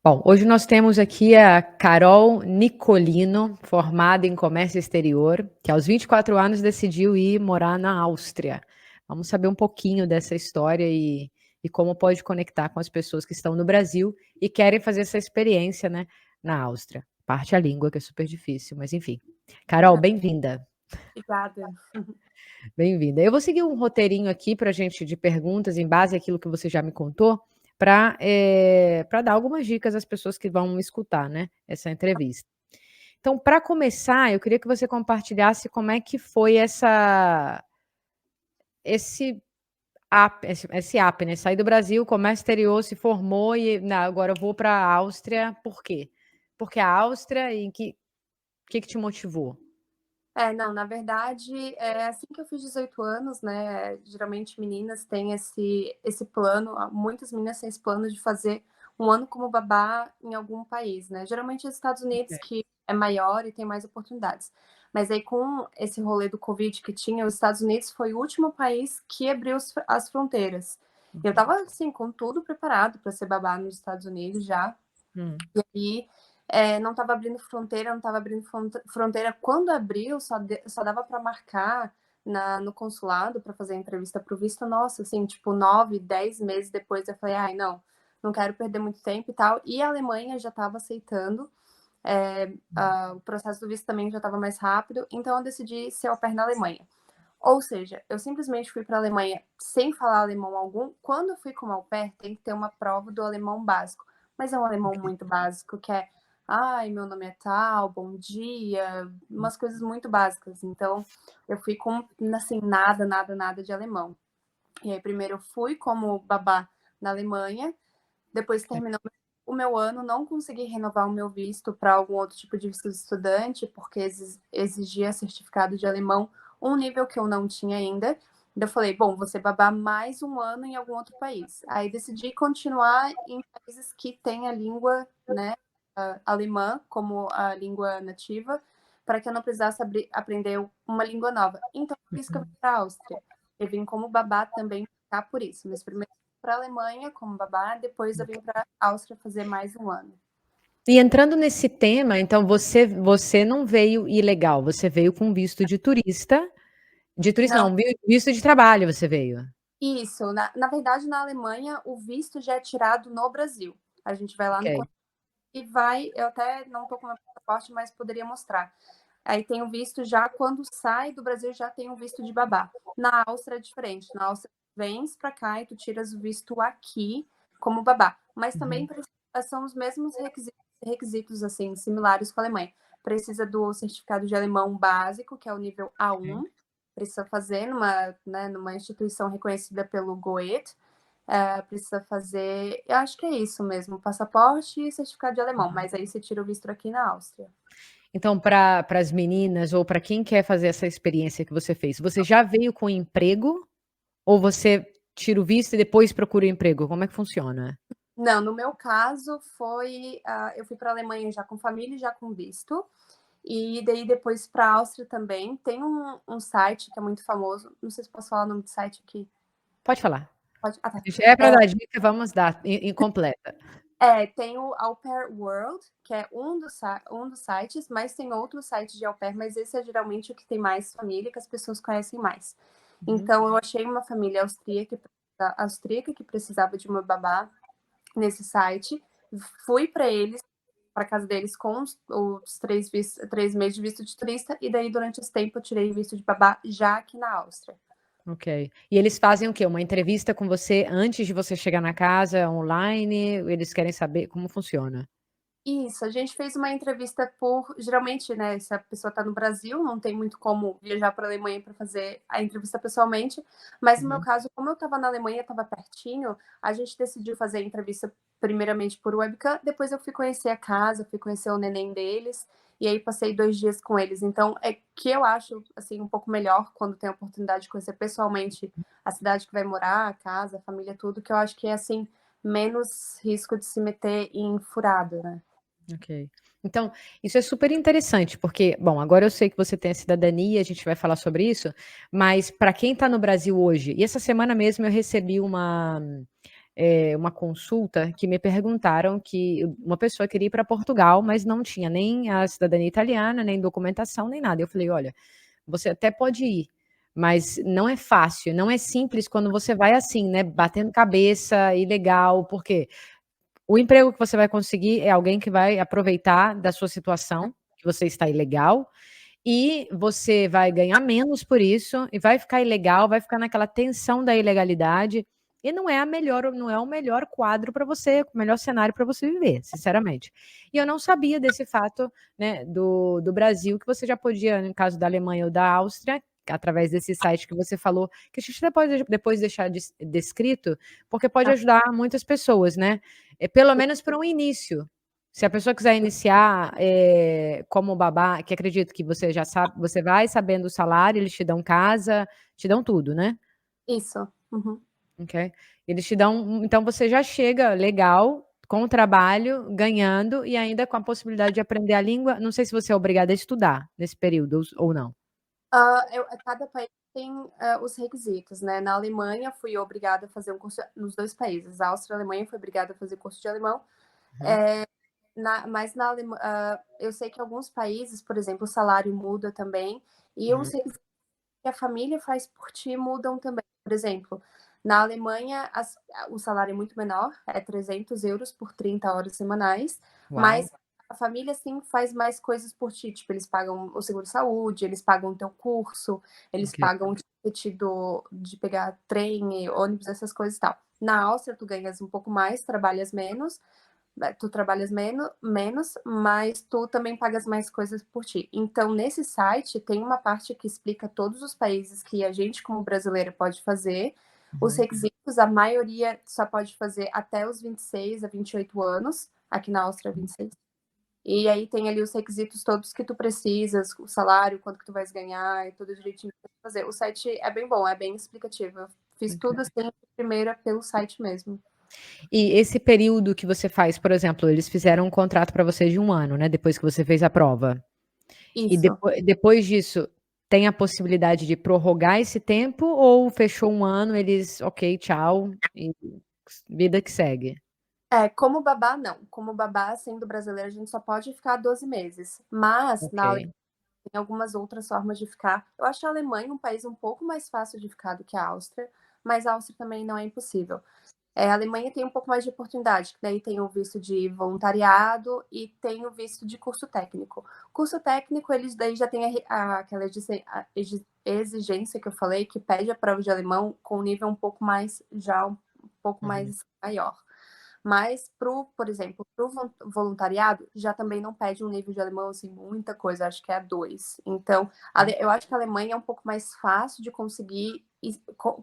Bom, hoje nós temos aqui a Carol Nicolino, formada em comércio exterior, que aos 24 anos decidiu ir morar na Áustria. Vamos saber um pouquinho dessa história e como pode conectar com as pessoas que estão no Brasil e querem fazer essa experiência, né, na Áustria. Parte a língua, que é super difícil, mas enfim. Carol, bem-vinda. Obrigada. Bem-vinda. Eu vou seguir um roteirinho aqui para gente de perguntas em base àquilo que você já me contou, para dar algumas dicas às pessoas que vão escutar, né, essa entrevista. Então, para começar, eu queria que você compartilhasse como é que foi esse app, né? Sair do Brasil, comércio exterior, se formou e agora eu vou para a Áustria. Por quê? Porque a Áustria, e que te motivou? Não, na verdade, assim que eu fiz 18 anos, né, geralmente meninas têm esse plano, muitas meninas têm esse plano de fazer um ano como babá em algum país, né? Geralmente os Estados Unidos, que é maior e tem mais oportunidades. Mas aí com esse rolê do Covid que tinha, os Estados Unidos foi o último país que abriu as fronteiras. Eu tava, assim, com tudo preparado para ser babá nos Estados Unidos já. E aí não estava abrindo fronteira, não estava abrindo fronteira. Quando abriu, só dava para marcar no consulado para fazer a entrevista para o visto. Nossa, assim, tipo, 9, 10 meses depois eu falei, ai, não quero perder muito tempo e tal. E a Alemanha já estava aceitando, o processo do visto também já estava mais rápido, então eu decidi ser au pair na Alemanha. Ou seja, eu simplesmente fui para a Alemanha sem falar alemão algum. Quando eu fui como au pair, tem que ter uma prova do alemão básico. Mas é um alemão muito básico, que é ai, meu nome é tal, bom dia, umas coisas muito básicas. Então, eu fui com, assim, nada de alemão. E aí, primeiro eu fui como babá na Alemanha, depois terminou o meu ano, não consegui renovar o meu visto para algum outro tipo de visto de estudante, porque exigia certificado de alemão, um nível que eu não tinha ainda. Eu falei, bom, você babá mais um ano em algum outro país. Aí decidi continuar em países que têm a língua, né, alemã como a língua nativa, para que eu não precisasse aprender uma língua nova. Então, por isso que eu vim para a Áustria. Eu vim como babá também ficar por isso. Mas primeiro para a Alemanha como babá, depois eu vim para a Áustria fazer mais um ano. E entrando nesse tema, então você não veio ilegal, você veio com visto de turista. De turista Não, não, visto de trabalho você veio. isso. Na verdade, na Alemanha, o visto já é tirado no Brasil. A gente vai lá no Ok. e vai. Eu até não estou com meu passaporte, mas poderia mostrar. Aí tem o visto já, quando sai do Brasil, já tem o visto de babá. Na Áustria é diferente. Na Áustria, vens para cá e tu tiras o visto aqui como babá. Mas também são os mesmos requisitos, assim, similares com a Alemanha. Precisa do certificado de alemão básico, que é o nível A1. Precisa fazer numa instituição reconhecida pelo Goethe. Precisa fazer, eu acho que é isso mesmo, passaporte e certificado de alemão, mas aí você tira o visto aqui na Áustria. Então, para as meninas ou para quem quer fazer essa experiência que você fez, você já veio com emprego ou você tira o visto e depois procura o emprego? Como é que funciona? Não, no meu caso foi, eu fui para a Alemanha já com família, já com visto, e daí depois para a Áustria também. Tem um site que é muito famoso, não sei se posso falar o nome do site aqui. Pode falar. Pode? Ah, tá. Se é para dar dica, vamos dar incompleta. Tem o Au Pair World, que é um dos sites, mas tem outros sites de au pair, mas esse é geralmente o que tem mais família, que as pessoas conhecem mais. Então, eu achei uma família austríaca que precisava de uma babá nesse site. Fui para casa deles com os 3 meses de visto de turista, e daí, durante esse tempo, eu tirei visto de babá já aqui na Áustria. Ok. E eles fazem o quê? Uma entrevista com você antes de você chegar na casa, online? Eles querem saber como funciona? Isso, a gente fez uma entrevista geralmente, né, se a pessoa está no Brasil, não tem muito como viajar para a Alemanha para fazer a entrevista pessoalmente, mas no meu caso, como eu estava na Alemanha, estava pertinho, a gente decidiu fazer a entrevista primeiramente por webcam, depois eu fui conhecer a casa, fui conhecer o neném deles, e aí passei 2 dias com eles. Então, é que eu acho, assim, um pouco melhor quando tem a oportunidade de conhecer pessoalmente a cidade que vai morar, a casa, a família, tudo, que eu acho que é, assim, menos risco de se meter em furada, né? Ok. Então, isso é super interessante, porque, bom, agora eu sei que você tem a cidadania, a gente vai falar sobre isso, mas para quem está no Brasil hoje, e essa semana mesmo eu recebi uma consulta que me perguntaram que uma pessoa queria ir para Portugal, mas não tinha nem a cidadania italiana, nem documentação, nem nada. Eu falei: olha, você até pode ir, mas não é fácil, não é simples quando você vai assim, né, batendo cabeça, ilegal, porque o emprego que você vai conseguir é alguém que vai aproveitar da sua situação, que você está ilegal, e você vai ganhar menos por isso, e vai ficar ilegal, vai ficar naquela tensão da ilegalidade, e não é o melhor quadro para você, o melhor cenário para você viver, sinceramente. E eu não sabia desse fato, né, do Brasil, que você já podia, no caso da Alemanha ou da Áustria, através desse site que você falou, que a gente depois deixar descrito, porque pode Ah, ajudar muitas pessoas, né? Pelo menos para um início. Se a pessoa quiser iniciar como babá, que acredito que você já sabe, você vai sabendo o salário, eles te dão casa, te dão tudo, né? isso. Uhum. Ok? Eles te dão, então você já chega legal, com o trabalho, ganhando e ainda com a possibilidade de aprender a língua. Não sei se você é obrigada a estudar nesse período ou não. Cada país tem os requisitos, né? Na Alemanha, fui obrigada a fazer um curso nos dois países. A Áustria e a Alemanha fui obrigada a fazer curso de alemão. Uhum. Mas na Alemanha, eu sei que alguns países, por exemplo, o salário muda também. E Uhum. os requisitos que a família faz por ti mudam também. Por exemplo, na Alemanha, o salário é muito menor, é 300 euros por 30 horas semanais, Uau. mas a família, sim, faz mais coisas por ti. Tipo, eles pagam o seguro-saúde, eles pagam o teu curso, eles Ok. pagam o ticket de pegar trem, ônibus, essas coisas e tal. Na Áustria, tu ganhas um pouco mais, trabalhas menos, tu trabalhas menos, mas tu também pagas mais coisas por ti. Então, nesse site, tem uma parte que explica todos os países que a gente, como brasileiro, pode fazer. Os Uhum. requisitos, a maioria só pode fazer até os 26 a 28 anos. Aqui na Áustria, 26. E aí tem ali os requisitos todos que tu precisas, o salário, quanto que tu vais ganhar e tudo direitinho pra fazer. O site é bem bom, é bem explicativo. Eu fiz tudo Ok. assim, primeira pelo site mesmo. E esse período que você faz, por exemplo, eles fizeram um contrato para você de 1 ano, né? Depois que você fez a prova. E Isso. depois disso, tem a possibilidade de prorrogar esse tempo ou fechou 1 ano, eles, ok, tchau, e vida que segue? Como babá, não. Como babá, sendo brasileira, a gente só pode ficar 12 meses. Mas Ok. na Alemanha tem algumas outras formas de ficar. Eu acho a Alemanha um país um pouco mais fácil de ficar do que a Áustria, mas a Áustria também não é impossível. A Alemanha tem um pouco mais de oportunidade, que daí tem o visto de voluntariado e tem o visto de curso técnico. Curso técnico, eles daí já tem aquela exigência que eu falei, que pede a prova de alemão com um nível um pouco mais, já um pouco Uhum. mais maior. Mas, por exemplo, para o voluntariado, já também não pede um nível de alemão, assim, muita coisa, acho que é A2. Então, eu acho que a Alemanha é um pouco mais fácil de conseguir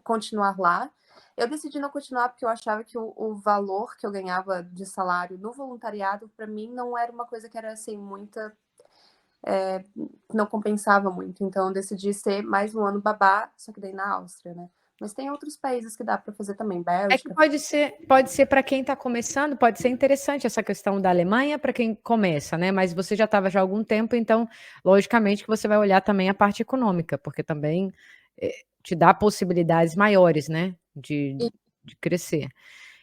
continuar lá. Eu decidi não continuar porque eu achava que o valor que eu ganhava de salário no voluntariado, para mim, não era uma coisa que era, assim, muita. Não compensava muito. Então, eu decidi ser mais um ano babá, só que daí na Áustria, né? Mas tem outros países que dá para fazer também, É que Bélgica. pode ser para quem está começando, pode ser interessante essa questão da Alemanha para quem começa, né? Mas você já estava já há algum tempo, então, logicamente que você vai olhar também a parte econômica, porque também te dá possibilidades maiores, né? De crescer.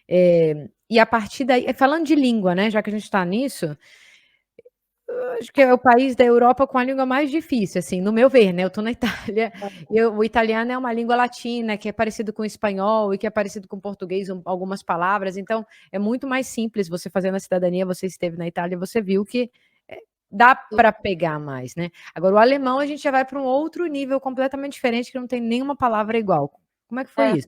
E a partir daí, falando de língua, né? Já que a gente está nisso, eu acho que é o país da Europa com a língua mais difícil, assim, no meu ver, né? Eu estou na Itália, o italiano é uma língua latina, que é parecido com o espanhol e que é parecido com o português, algumas palavras, então é muito mais simples você fazendo a cidadania, você esteve na Itália, você viu que dá para pegar mais, né? Agora, o alemão a gente já vai para um outro nível completamente diferente, que não tem nenhuma palavra igual. Como é que foi É, isso?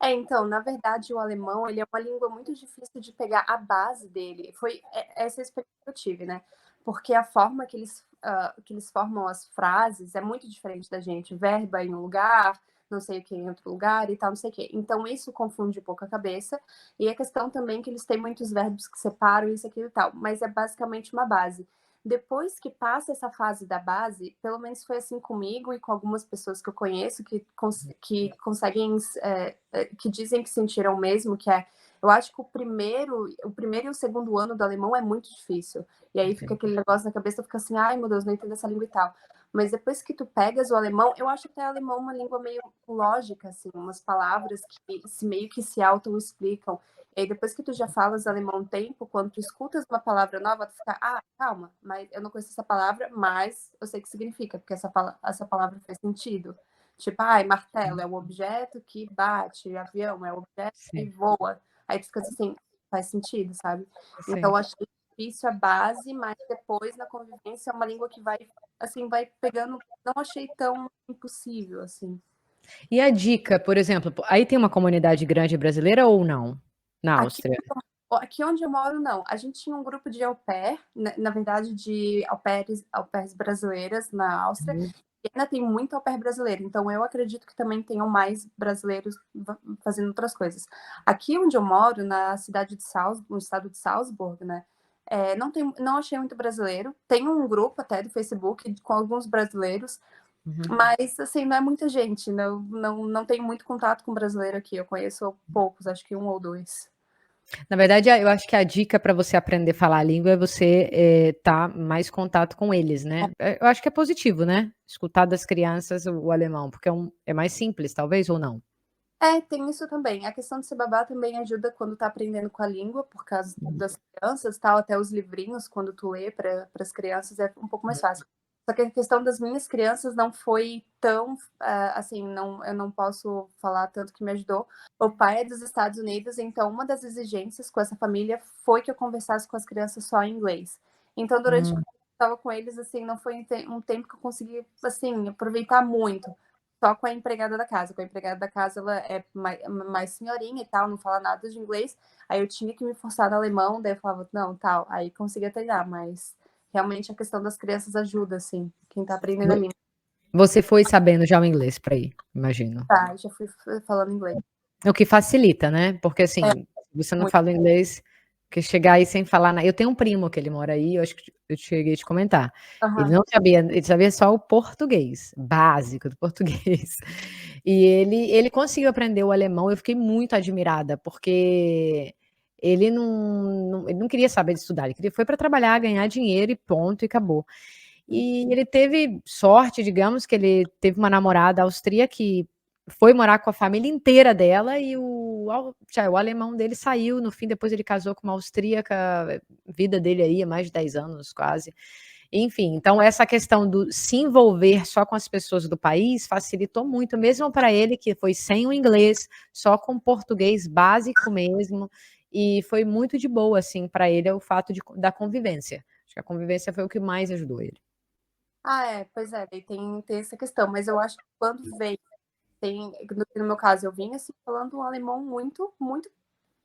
então, na verdade, o alemão, ele é uma língua muito difícil de pegar a base dele. Foi essa a experiência que eu tive, né? Porque a forma que eles formam as frases é muito diferente da gente. Verba em um lugar, não sei o que em outro lugar e tal, não sei o que. Então, isso confunde um pouco a cabeça. E a questão também que eles têm muitos verbos que separam isso, aquilo e tal. Mas é basicamente uma base. Depois que passa essa fase da base, pelo menos foi assim comigo e com algumas pessoas que eu conheço que conseguem, que dizem que sentiram o mesmo, que é Eu acho que o primeiro e o segundo ano do alemão é muito difícil. E aí fica aquele negócio na cabeça, fica assim, ai meu Deus, não entendo essa língua e tal. Mas depois que tu pegas o alemão, eu acho até o alemão uma língua meio lógica, assim, umas palavras que meio que se auto-explicam. E aí, depois que tu já falas alemão um tempo, quando tu escutas uma palavra nova, tu fica, ah, calma, mas eu não conheço essa palavra, mas eu sei o que significa, porque essa palavra faz sentido. Tipo, ai, martelo é o objeto que bate, avião é o objeto que Sim, voa. Aí tu fica assim, faz sentido, sabe? Então, sim. eu achei difícil a base, mas depois, na convivência, é uma língua que vai, assim, vai pegando. Não achei tão impossível, assim. E a dica, por exemplo, aí tem uma comunidade grande brasileira ou não? Na Aqui, Áustria? aqui onde eu moro, não. A gente tinha um grupo de au pair, na verdade, de au pairs brasileiras na Áustria. Uhum, E ainda tem muito au pair brasileiro, então eu acredito que também tenham mais brasileiros fazendo outras coisas. Aqui onde eu moro, na cidade de Salzburg, no estado de Salzburg, né? Não achei muito brasileiro. Tem um grupo até do Facebook com alguns brasileiros, uhum. mas assim, não é muita gente. Não tenho muito contato com brasileiro aqui. Eu conheço poucos, acho que um ou dois. Na verdade, eu acho que a dica para você aprender a falar a língua é você tá mais contato com eles, né? Eu acho que é positivo, né? Escutar das crianças o alemão, porque é mais simples, talvez, ou não? Tem isso também. A questão de ser babá também ajuda quando tá aprendendo com a língua, por causa Uhum. das crianças, tal, até os livrinhos, quando tu lê para as crianças, é um pouco mais fácil. Só que a questão das minhas crianças não foi tão, assim, não, eu não posso falar tanto que me ajudou. O pai é dos Estados Unidos, então uma das exigências com essa família foi que eu conversasse com as crianças só em inglês. Então, durante que eu estava com eles, assim, não foi um tempo que eu consegui, assim, aproveitar muito só com a empregada da casa. Com a empregada da casa, ela é mais senhorinha e tal, não fala nada de inglês. Aí eu tinha que me forçar no alemão, daí eu falava, não, tal. Aí conseguia treinar, mas realmente a questão das crianças ajuda, assim, quem tá aprendendo a língua. Você foi sabendo já o inglês para ir, imagino. Tá, já fui falando inglês. O que facilita, né? Porque É, assim, você não muito. fala inglês, que chegar aí sem falar nada. Eu tenho um primo que ele mora aí, eu acho que eu cheguei a te comentar. Ele Aham. não sabia, ele sabia só o português, básico do português. E ele conseguiu aprender o alemão, eu fiquei muito admirada, porque ele não queria saber de estudar, ele queria, foi para trabalhar, ganhar dinheiro e ponto, e acabou. E ele teve sorte, digamos, que ele teve uma namorada austríaca que foi morar com a família inteira dela e o alemão dele saiu, no fim, depois ele casou com uma austríaca, vida dele aí há mais de 10 anos, quase. Enfim, então essa questão do se envolver só com as pessoas do país facilitou muito, mesmo para ele que foi sem o inglês, só com português básico mesmo, e foi muito de boa, assim, para ele, o fato da convivência. Acho que a convivência foi o que mais ajudou ele. Pois é, daí tem essa questão, mas eu acho que quando vem, no meu caso, eu vim, assim, falando um alemão muito, muito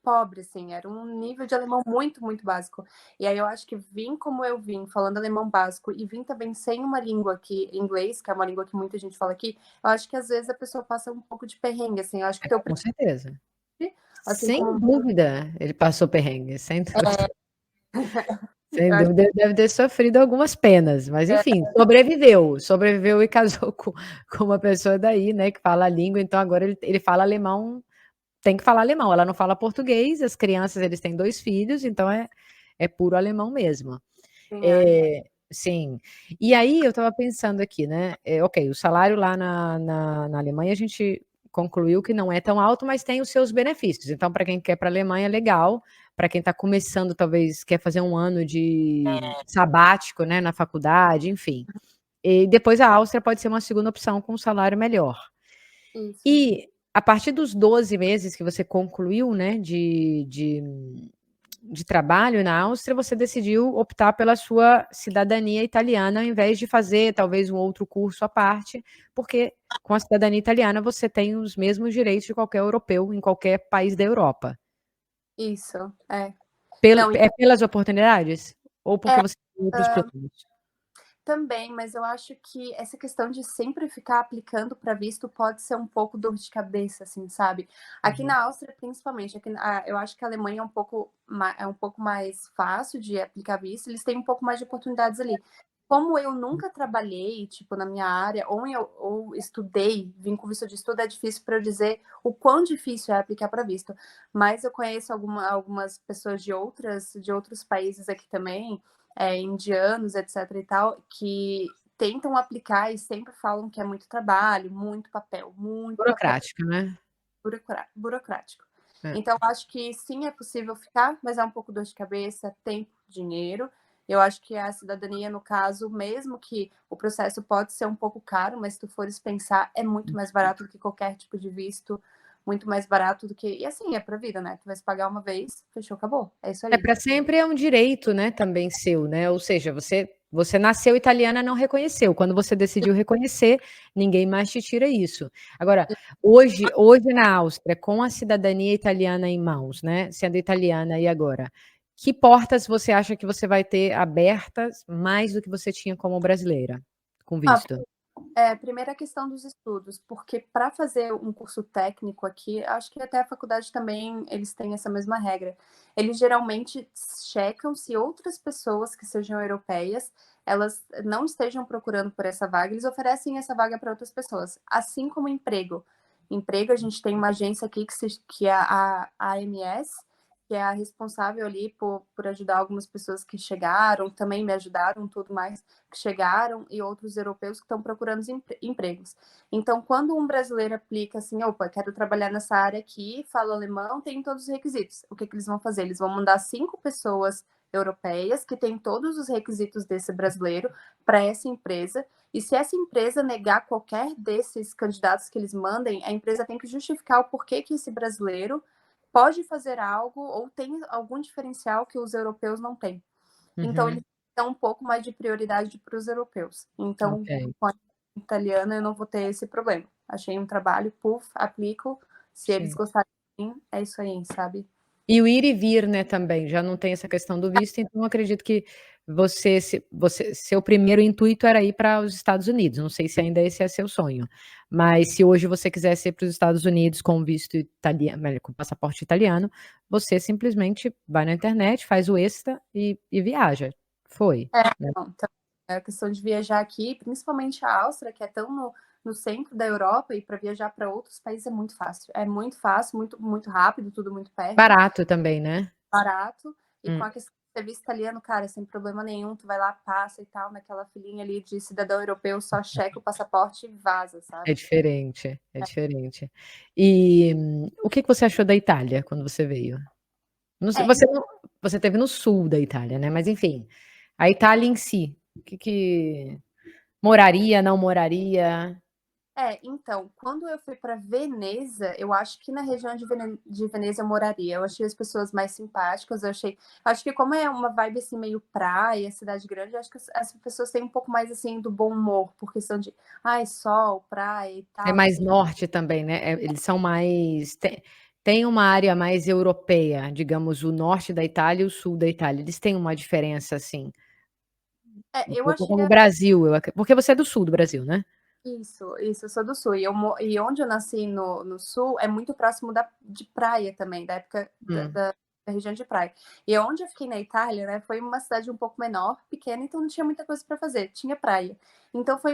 pobre, assim, era um nível de alemão muito, muito básico. E aí eu acho que vim como eu vim, falando alemão básico, e vim também sem uma língua que, inglês, que é uma língua que muita gente fala aqui, eu acho que às vezes a pessoa passa um pouco de perrengue, assim, eu acho que teu Com certeza. assim Sem como dúvida, ele passou perrengue, sem dúvida. Sem eu acho dúvida, ele deve ter sofrido algumas penas, mas que enfim, sobreviveu e casou com uma pessoa daí, né, que fala a língua, então agora ele fala alemão, tem que falar alemão, ela não fala português, as crianças, eles têm 2 filhos, então é puro alemão mesmo. assim, Sim. E aí eu estava pensando aqui, né, ok, o salário lá na Alemanha a gente concluiu que não é tão alto, mas tem os seus benefícios. Então, para quem quer ir pra Alemanha, legal. Para quem está começando, talvez quer fazer um ano de sabático, né, na faculdade, enfim. E depois a Áustria pode ser uma segunda opção com um salário melhor. isso. E a partir dos 12 meses que você concluiu, né, de trabalho na Áustria, você decidiu optar pela sua cidadania italiana, ao invés de fazer talvez um outro curso à parte, porque com a cidadania italiana você tem os mesmos direitos de qualquer europeu em qualquer país da Europa. Isso, é. Pel Não, É pelas oportunidades? Ou porque é, você tem outros planos? também, mas eu acho que essa questão de sempre ficar aplicando para visto pode ser um pouco dor de cabeça, assim, sabe? Aqui Uhum. na Áustria, principalmente, eu acho que a Alemanha é um pouco mais fácil de aplicar visto, eles têm um pouco mais de oportunidades ali. como eu nunca trabalhei, tipo, na minha área, ou estudei, vim com visto de estudo, é difícil para eu dizer o quão difícil é aplicar para visto. Mas eu conheço algumas pessoas de outros países aqui também, indianos, etc e tal, que tentam aplicar e sempre falam que é muito trabalho, muito papel Burocrática, né? burocrático. É. Então, acho que sim, é possível ficar, mas é um pouco dor de cabeça, tempo, dinheiro. Eu acho que a cidadania, no caso, mesmo que o processo pode ser um pouco caro, mas se tu fores pensar, é muito mais barato do que qualquer tipo de visto, muito mais barato do que. E assim, é pra vida, né? Tu vai se pagar uma vez, fechou, acabou. É isso É aí. para sempre é um direito, né, também seu, né? Ou seja, você nasceu italiana, não reconheceu. Quando você decidiu reconhecer, ninguém mais te tira isso. Agora, hoje na Áustria, com a cidadania italiana em mãos, né, sendo italiana e agora, que portas você acha que você vai ter abertas mais do que você tinha como brasileira, com Ah, visto? primeiro a questão dos estudos, porque para fazer um curso técnico aqui, acho que até a faculdade também eles têm essa mesma regra. Eles geralmente checam se outras pessoas que sejam europeias, elas não estejam procurando por essa vaga, eles oferecem essa vaga para outras pessoas, assim como emprego. Emprego, a gente tem uma agência aqui que é a AMS, que é a responsável ali por ajudar algumas pessoas que chegaram, também me ajudaram, tudo mais, que chegaram, e outros europeus que estão procurando empregos. Então, quando um brasileiro aplica assim, opa, quero trabalhar nessa área aqui, falo alemão, tem todos os requisitos. O que eles vão fazer? Eles vão mandar 5 pessoas europeias que têm todos os requisitos desse brasileiro para essa empresa. E se essa empresa negar qualquer desses candidatos que eles mandem, a empresa tem que justificar o porquê que esse brasileiro pode fazer algo ou tem algum diferencial que os europeus não têm. Então, eles Uhum, dão um pouco mais de prioridade para os europeus. Então, ok, com a italiana, eu não vou ter esse problema. Achei um trabalho, puf, aplico. Se eles sim. gostarem de mim, é isso aí, sabe? E o ir e vir, né, também, já não tem essa questão do visto, então eu acredito que seu primeiro intuito era ir para os Estados Unidos, não sei se ainda esse é seu sonho, mas se hoje você quisesse ir para os Estados Unidos com visto italiano, com passaporte italiano, você simplesmente vai na internet, faz o Extra e viaja. Foi, É, né. não, então, é a questão de viajar aqui, principalmente a Áustria, que é tão no centro da Europa, e para viajar para outros países é muito fácil. É muito fácil, muito, muito rápido, tudo muito perto, Barato também, né. barato. E com Hum. a questão do serviço italiano, cara, sem problema nenhum, tu vai lá, passa e tal, naquela filinha ali de cidadão europeu, só checa o passaporte e vaza, É sabe? diferente, é diferente. E o que que você achou da Itália quando você veio? Não sei, É, você esteve no sul da Itália, né, mas enfim, a Itália em si, o que moraria, não moraria? então, quando eu fui para Veneza, eu acho que na região de Veneza eu moraria. Eu achei as pessoas mais simpáticas, acho que como é uma vibe assim meio praia, cidade grande, eu acho que as pessoas têm um pouco mais assim do bom humor, por questão de, ai, sol, praia e É tal, mais assim. norte também, né, eles são mais tem uma área mais europeia, digamos, o norte da Itália e o sul da Itália, eles têm uma diferença, assim, um Eu pouco achei como o Brasil, porque você é do sul do Brasil, né? isso, eu sou do sul. E onde eu nasci no sul é muito próximo de praia também, da época Hum, da região de praia. E onde eu fiquei na Itália, né, foi uma cidade um pouco menor, pequena, então não tinha muita coisa para fazer, tinha praia. Então foi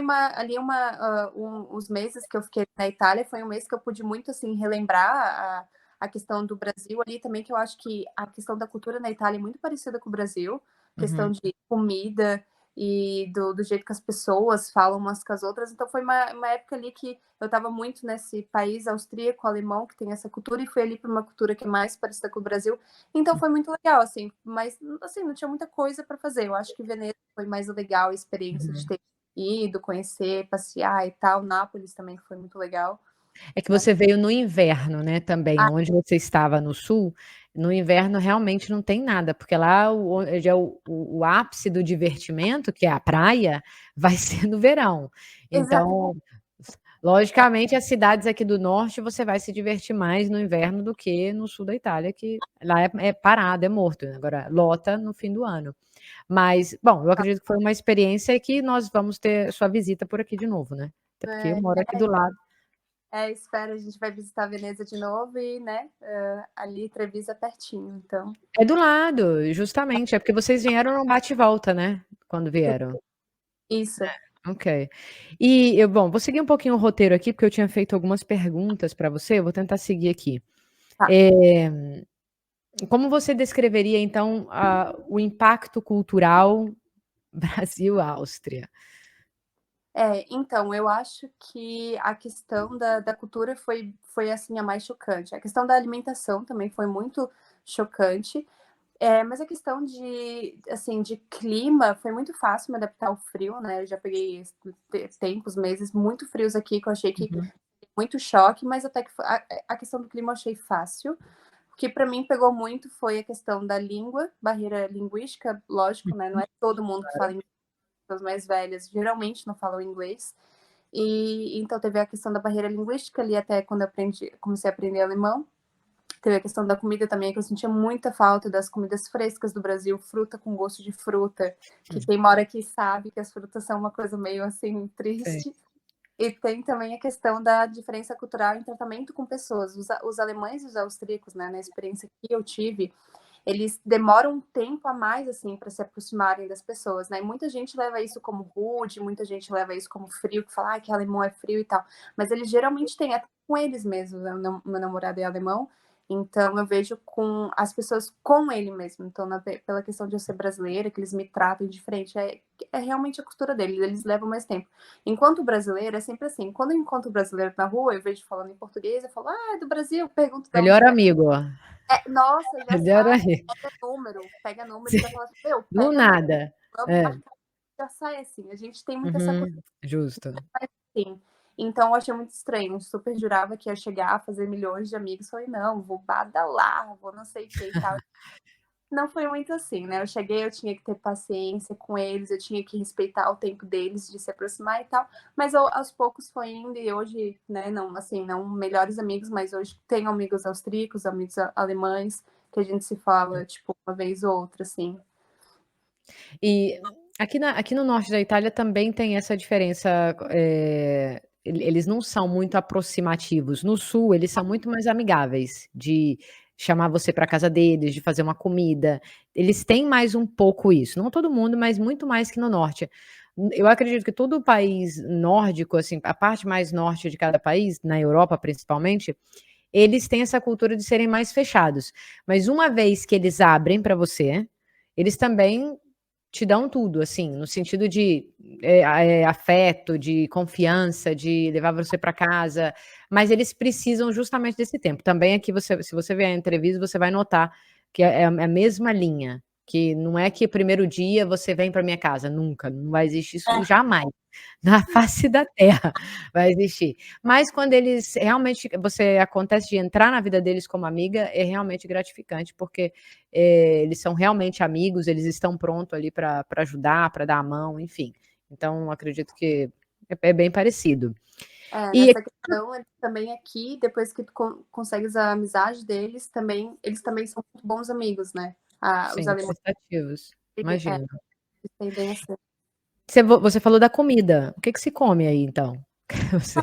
os meses que eu fiquei na Itália, foi um mês que eu pude muito assim relembrar a questão do Brasil ali também, que eu acho que a questão da cultura na Itália é muito parecida com o Brasil, questão uhum. de comida e do jeito que as pessoas falam umas com as outras. Então foi uma época ali que eu estava muito nesse país austríaco, alemão, que tem essa cultura, e fui ali para uma cultura que é mais parecida com o Brasil. Então foi muito legal, assim, mas assim, não tinha muita coisa para fazer. Eu acho que Veneza foi mais legal a experiência de Uhum. ter ido, conhecer, passear e tal. Nápoles também foi muito legal. É que você veio no inverno, né, também, Ah, onde você estava no sul, no inverno realmente não tem nada, porque lá já é o ápice do divertimento, que é a praia, vai ser no verão. exatamente. Então, logicamente, as cidades aqui do norte você vai se divertir mais no inverno do que no sul da Itália, que lá é parado, é morto, agora lota no fim do ano. Mas, bom, eu acredito que foi uma experiência e que nós vamos ter sua visita por aqui de novo, né, até porque eu É, moro aqui do lado. espero, a gente vai visitar Veneza de novo e, né, ali Treviso é pertinho, então. É do lado, justamente, é porque vocês vieram num bate e volta, né, quando vieram. Isso. Ok. E eu, bom, vou seguir um pouquinho o roteiro aqui, porque eu tinha feito algumas perguntas para você, eu vou tentar seguir aqui. Tá. Como você descreveria, então, o impacto cultural Brasil-Áustria? Então, eu acho que a questão da cultura foi, assim, a mais chocante. A questão da alimentação também foi muito chocante, mas a questão de, assim, de clima foi muito fácil me adaptar ao frio, né? Eu já peguei tempos, meses muito frios aqui, que eu achei que Uhum. muito choque, mas até que a questão do clima eu achei fácil. O que para mim pegou muito foi a questão da língua, barreira linguística, lógico, né? Não é todo mundo que fala inglês, as mais velhas geralmente não falam inglês. E então teve a questão da barreira linguística ali até quando eu comecei a aprender alemão. Teve a questão da comida também, que eu sentia muita falta das comidas frescas do Brasil, fruta com gosto de fruta, que quem mora aqui sabe que as frutas são uma coisa meio assim Sim. triste. E tem também a questão da diferença cultural em tratamento com pessoas. Os alemães e os austríacos, né, na experiência que eu tive, eles demoram um tempo a mais assim para se aproximarem das pessoas, né? E muita gente leva isso como rude, muita gente leva isso como frio, que fala que alemão é frio e tal. Mas eles geralmente têm até com eles mesmos. Né? Meu namorado é alemão, então eu vejo com as pessoas com ele mesmo. Então, pela questão de eu ser brasileira, que eles me tratam diferente, é realmente a cultura deles, eles levam mais tempo. Enquanto brasileiro, é sempre assim. Quando eu encontro brasileiro na rua, eu vejo falando em português, eu falo, é do Brasil, pergunto de onde Melhor é. amigo. Nossa, já Melhor sai, amigo. pega número e já fala assim, meu, Do pega número, nada. vamos É. marcar. Já sai assim. A gente tem muito essa Uhum. cultura Justo. assim. Então eu achei muito estranho. Eu super jurava que ia chegar a fazer milhões de amigos. Falei, não, vou badalar, vou não sei o que e tal. Não foi muito assim, né? Eu cheguei, eu tinha que ter paciência com eles, eu tinha que respeitar o tempo deles de se aproximar e tal, mas aos poucos foi indo e hoje, né, não, assim, não melhores amigos, mas hoje tenho amigos austríacos, amigos alemães, que a gente se fala, tipo, uma vez ou outra, assim. E aqui no norte da Itália também tem essa diferença, eles não são muito aproximativos. No sul, eles são muito mais amigáveis, de chamar você para casa deles, de fazer uma comida. Eles têm mais um pouco isso, não todo mundo, mas muito mais que no norte. Eu acredito que todo o país nórdico, assim, a parte mais norte de cada país, na Europa principalmente, eles têm essa cultura de serem mais fechados. Mas uma vez que eles abrem para você, eles também te dão tudo, assim, no sentido de afeto, de confiança, de levar você para casa, mas eles precisam justamente desse tempo. Também aqui se você ver a entrevista, você vai notar que é a mesma linha, que não é que primeiro dia você vem para minha casa, nunca, não vai existir isso jamais, na face da terra vai existir. Mas quando eles realmente você acontece de entrar na vida deles como amiga, é realmente gratificante, porque eles são realmente amigos, eles estão prontos ali para ajudar, para dar a mão, enfim. Então, acredito que é bem parecido. E Nessa questão, eles também aqui, depois que tu consegues a amizade deles, também, eles também são muito bons amigos, né? Os sim, alemães prestativos, imagino. eles tendem a ser. Você falou da comida, o que se come aí então? Você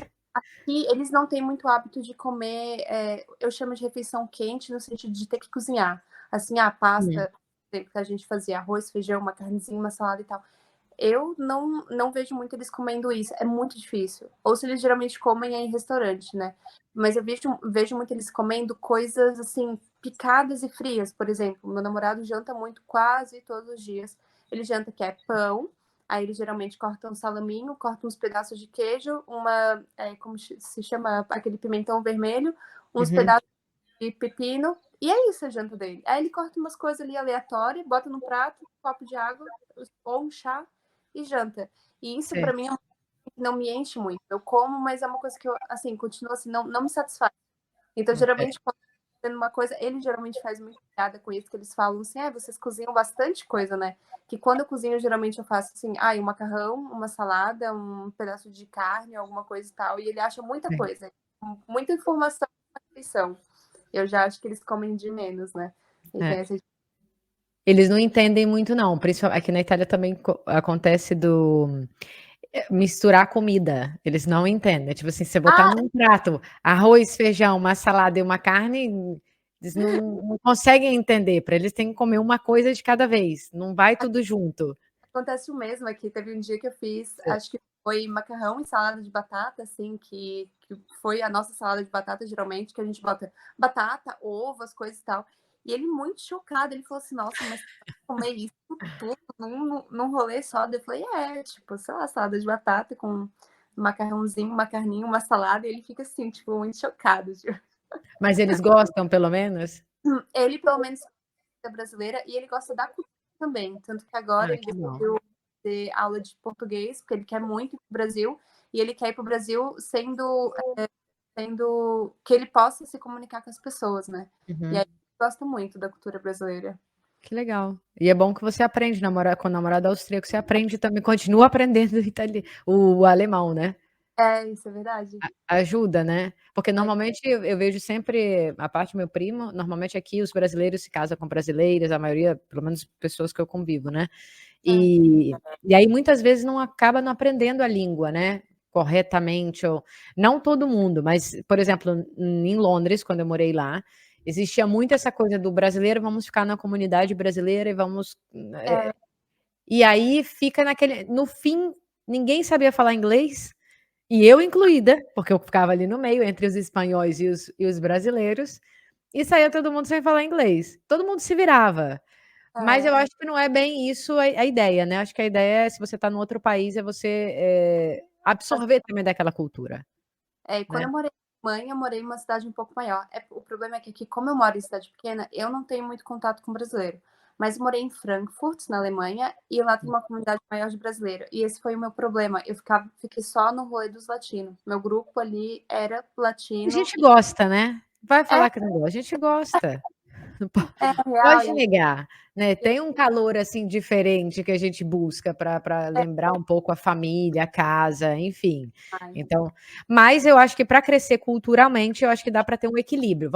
E eles não têm muito hábito de comer, eu chamo de refeição quente, no sentido de ter que cozinhar. Assim, a pasta, por exemplo, que a gente fazia arroz, feijão, uma carnezinha, uma salada e tal. Eu não vejo muito eles comendo isso, é muito difícil. Ou se eles geralmente comem é em restaurante, né? Mas eu vejo muito eles comendo coisas assim, picadas e frias, por exemplo. Meu namorado janta muito quase todos os dias. Ele janta que é pão, aí ele geralmente corta um salaminho, corta uns pedaços de queijo, como se chama, aquele pimentão vermelho, uns uhum, pedaços de pepino, e é isso a janta dele. Aí ele corta umas coisas ali aleatórias, bota no prato, um copo de água ou um chá e janta. E isso sei, para mim não me enche muito. Eu como, mas é uma coisa que eu, assim, continuo assim, não me satisfaz. Então, ok. geralmente, quando eu tô fazendo uma coisa, ele geralmente faz muito piada com isso, que eles falam assim, vocês cozinham bastante coisa, né? Que quando eu cozinho, geralmente eu faço assim, um macarrão, uma salada, um pedaço de carne, alguma coisa e tal. E ele acha muita coisa, muita informação na refeição. Eu já acho que eles comem de menos, né? E tem É. essa. Eles não entendem muito não, principalmente aqui na Itália também acontece do misturar comida, eles não entendem, tipo assim, você botar Ah, num prato arroz, feijão, uma salada e uma carne, eles não conseguem entender, para eles tem que comer uma coisa de cada vez, não vai tudo junto. Acontece o mesmo aqui. Teve um dia que eu fiz, acho que foi macarrão e salada de batata, assim, que foi a nossa salada de batata, geralmente, que a gente bota batata, ovo, as coisas e tal. E ele muito chocado, ele falou assim, nossa, mas comer isso tudo num rolê só? Eu falei, tipo, sei lá, salada de batata com macarrãozinho, uma carninha, uma salada, e ele fica assim, tipo, muito chocado. Tipo. Mas eles gostam, pelo menos? Ele, pelo menos, é brasileira e ele gosta da cultura também. Tanto que agora Ah, ele que bom. decidiu ter aula de português, porque ele quer muito ir para o Brasil, e ele quer ir para o Brasil sendo que ele possa se comunicar com as pessoas, né? E aí Uhum. ele gosta muito da cultura brasileira. Que legal. E é bom que você aprende namorar com o namorado austríaco, você aprende também, continua aprendendo o alemão, né? É, isso é verdade. Ajuda, né? Porque É, normalmente eu vejo sempre a parte do meu primo, normalmente aqui os brasileiros se casam com brasileiras, a maioria, pelo menos pessoas que eu convivo, né? sim. E aí muitas vezes não acaba não aprendendo a língua, né? Corretamente, ou não todo mundo, mas, por exemplo, em Londres, quando eu morei lá, existia muito essa coisa do brasileiro, vamos ficar na comunidade brasileira e vamos. É, E aí fica naquele. No fim, ninguém sabia falar inglês, e eu incluída, porque eu ficava ali no meio entre os espanhóis e os brasileiros, e saía todo mundo sem falar inglês. Todo mundo se virava. Mas eu é, acho que não é bem isso a ideia, né? Acho que a ideia é, se você está num outro país, é você absorver também daquela cultura, quando né? eu morei em Alemanha, eu morei em uma cidade um pouco maior. O problema é que aqui, como eu moro em cidade pequena, eu não tenho muito contato com brasileiro. Mas eu morei em Frankfurt, na Alemanha, e lá tem uma comunidade maior de brasileiro. E esse foi o meu problema. Fiquei só no rolê dos latinos. Meu grupo ali era A latino. gente gosta, né? Vai É, falar que não gosta, a gente gosta. é real. Pode negar, né? Tem um calor assim diferente que a gente busca para É, lembrar um pouco a família, a casa, enfim. demais. Então, mas eu acho que para crescer culturalmente, eu acho que dá para ter um equilíbrio.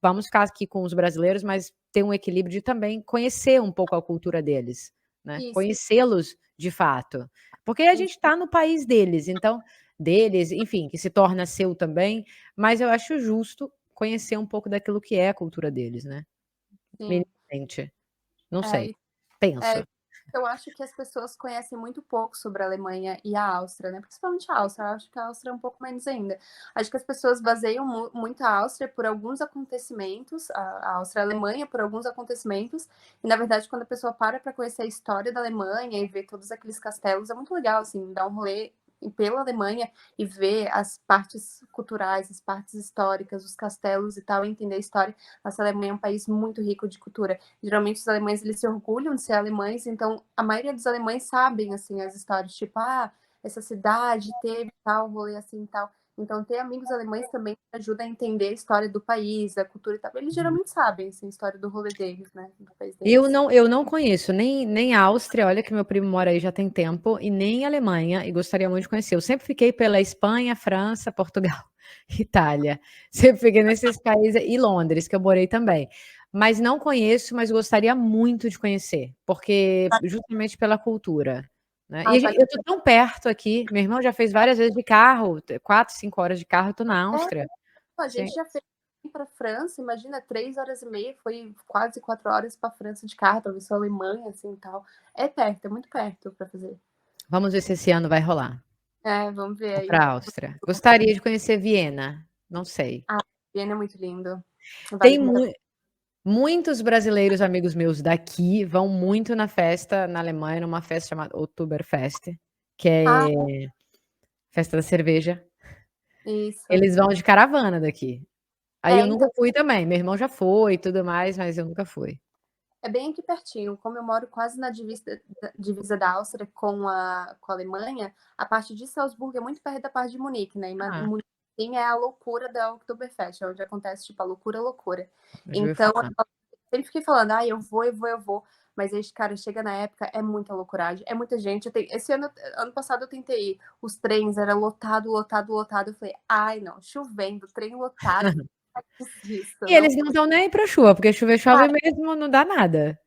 Vamos ficar aqui com os brasileiros, mas ter um equilíbrio de também conhecer um pouco a cultura deles, né? Isso, Conhecê-los de fato. Porque a gente isso, está no país deles, então, deles, enfim, que se torna seu também, mas eu acho justo conhecer um pouco daquilo que é a cultura deles, né? sim. Minimamente. Não É, sei, penso. eu acho que as pessoas conhecem muito pouco sobre a Alemanha e a Áustria, né? Principalmente a Áustria. Eu acho que a Áustria é um pouco menos ainda. Acho que as pessoas baseiam muito a Áustria por alguns acontecimentos, a Áustria e a Alemanha por alguns acontecimentos. E, na verdade, quando a pessoa para conhecer a história da Alemanha e ver todos aqueles castelos, é muito legal, assim, dar um rolê pela Alemanha e ver as partes culturais, as partes históricas, os castelos e tal, e entender a história. Nossa, a Alemanha é um país muito rico de cultura. Geralmente os alemães eles se orgulham de ser alemães, então a maioria dos alemães sabem assim as histórias, tipo, essa cidade teve tal rolê assim e tal. Então ter amigos alemães também ajuda a entender a história do país, a cultura e tal. Eles geralmente sabem assim, a história do rolê deles, né, do país Eu deles. não, eu não conheço nem a Áustria, olha que meu primo mora aí já tem tempo, e nem a Alemanha, e gostaria muito de conhecer. Eu sempre fiquei pela Espanha, França, Portugal, Itália. Sempre fiquei nesses países, e Londres, que eu morei também. Mas não conheço, mas gostaria muito de conhecer, porque justamente pela cultura. Né? E Ai, vale. eu estou tão perto aqui, meu irmão já fez várias vezes de carro, 4, 5 horas de carro, estou na É, Áustria. a Sim. gente já fez para França, imagina 3 horas e meia, foi quase 4 horas para França de carro, talvez só Alemanha assim e tal. É perto, é muito perto para fazer. Vamos ver se esse ano vai rolar. Vamos ver Vou aí. para a Áustria. Gostaria de conhecer Viena, não sei. Viena é muito lindo. Vale Tem muito a muitos brasileiros amigos meus daqui vão muito na festa na Alemanha, numa festa chamada Oktoberfest, que Ah, é festa da cerveja. isso. Eles vão de caravana daqui. Aí eu nunca Então, fui também, meu irmão já foi e tudo mais, mas eu nunca fui. é bem aqui pertinho. Como eu moro quase na divisa da Áustria com a Alemanha, a parte de Salzburgo é muito perto da parte de Munique, né? E Ah, Munique sim, é a loucura da Oktoberfest, é onde acontece, tipo, a loucura, loucura. eu já ouvi Então, falar. eu sempre fiquei falando, eu vou, eu vou, eu vou. Mas aí, cara, chega na época, é muita loucuragem, é muita gente. Esse ano passado eu tentei ir, os trens era lotado, lotado, lotado. Eu falei, ai, não, chovendo, trem lotado, desisto, E não. eles não estão nem aí pra chuva, porque chover chove Cara, mesmo, não dá nada.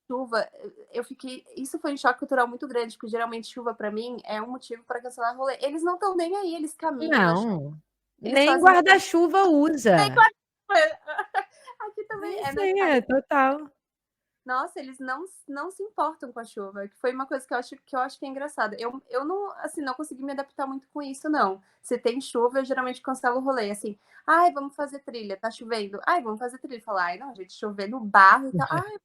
chuva, eu fiquei. Isso foi um choque cultural muito grande, porque geralmente chuva pra mim é um motivo pra cancelar rolê. Eles não estão nem aí, eles caminham na chuva, Não, eles nem fazem. guarda-chuva usa. Aqui também Nem é, né, sei, cara? é total. Nossa, eles não se importam com a chuva, que foi uma coisa que eu acho que é engraçada. Eu não, assim, não consegui me adaptar muito com isso, não. Se tem chuva, eu geralmente cancelo o rolê, assim: "Ai, vamos fazer trilha, tá chovendo. Ai, vamos fazer trilha". Falar: "Ai, não, gente, chover no barro e tal. Ai,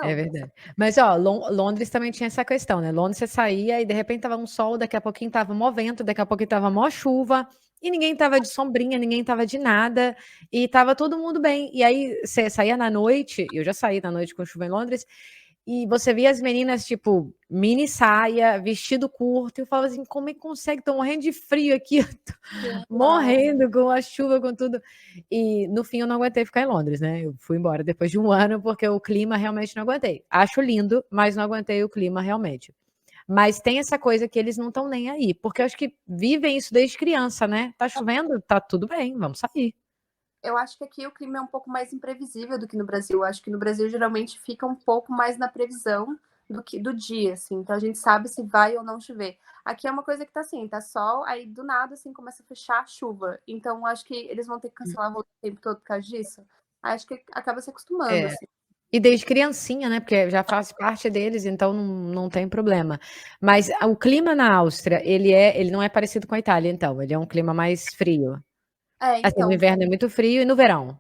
É não". verdade. Mas, ó, Londres também tinha essa questão, né? Londres você saía e de repente tava um sol, daqui a pouquinho tava mó vento, daqui a pouquinho tava mó chuva, e ninguém tava de sombrinha, ninguém tava de nada, e tava todo mundo bem. E aí você saía na noite, eu já saí na noite com chuva em Londres, e você via as meninas, tipo, mini saia, vestido curto, e eu falava assim, como é que consegue? Tô morrendo de frio aqui, eu tô Sim, não. morrendo com a chuva, com tudo. E no fim eu não aguentei ficar em Londres, né? Eu fui embora depois de um ano, porque o clima realmente não aguentei. Acho lindo, mas não aguentei o clima realmente. Mas tem essa coisa que eles não estão nem aí, porque eu acho que vivem isso desde criança, né? Tá chovendo, tá tudo bem, vamos sair. Eu acho que aqui o clima é um pouco mais imprevisível do que no Brasil. Eu acho que no Brasil geralmente fica um pouco mais na previsão do que do dia, assim. Então a gente sabe se vai ou não chover. Aqui é uma coisa que tá assim, tá sol, aí do nada assim começa a fechar a chuva. Então acho que eles vão ter que cancelar o rolê o tempo todo por causa disso. Acho que acaba se acostumando, É. assim. E desde criancinha, né? Porque já faz parte deles, então não tem problema. Mas o clima na Áustria, ele não é parecido com a Itália, então. Ele é um clima mais frio. É, Assim, no então, inverno é muito frio e no verão.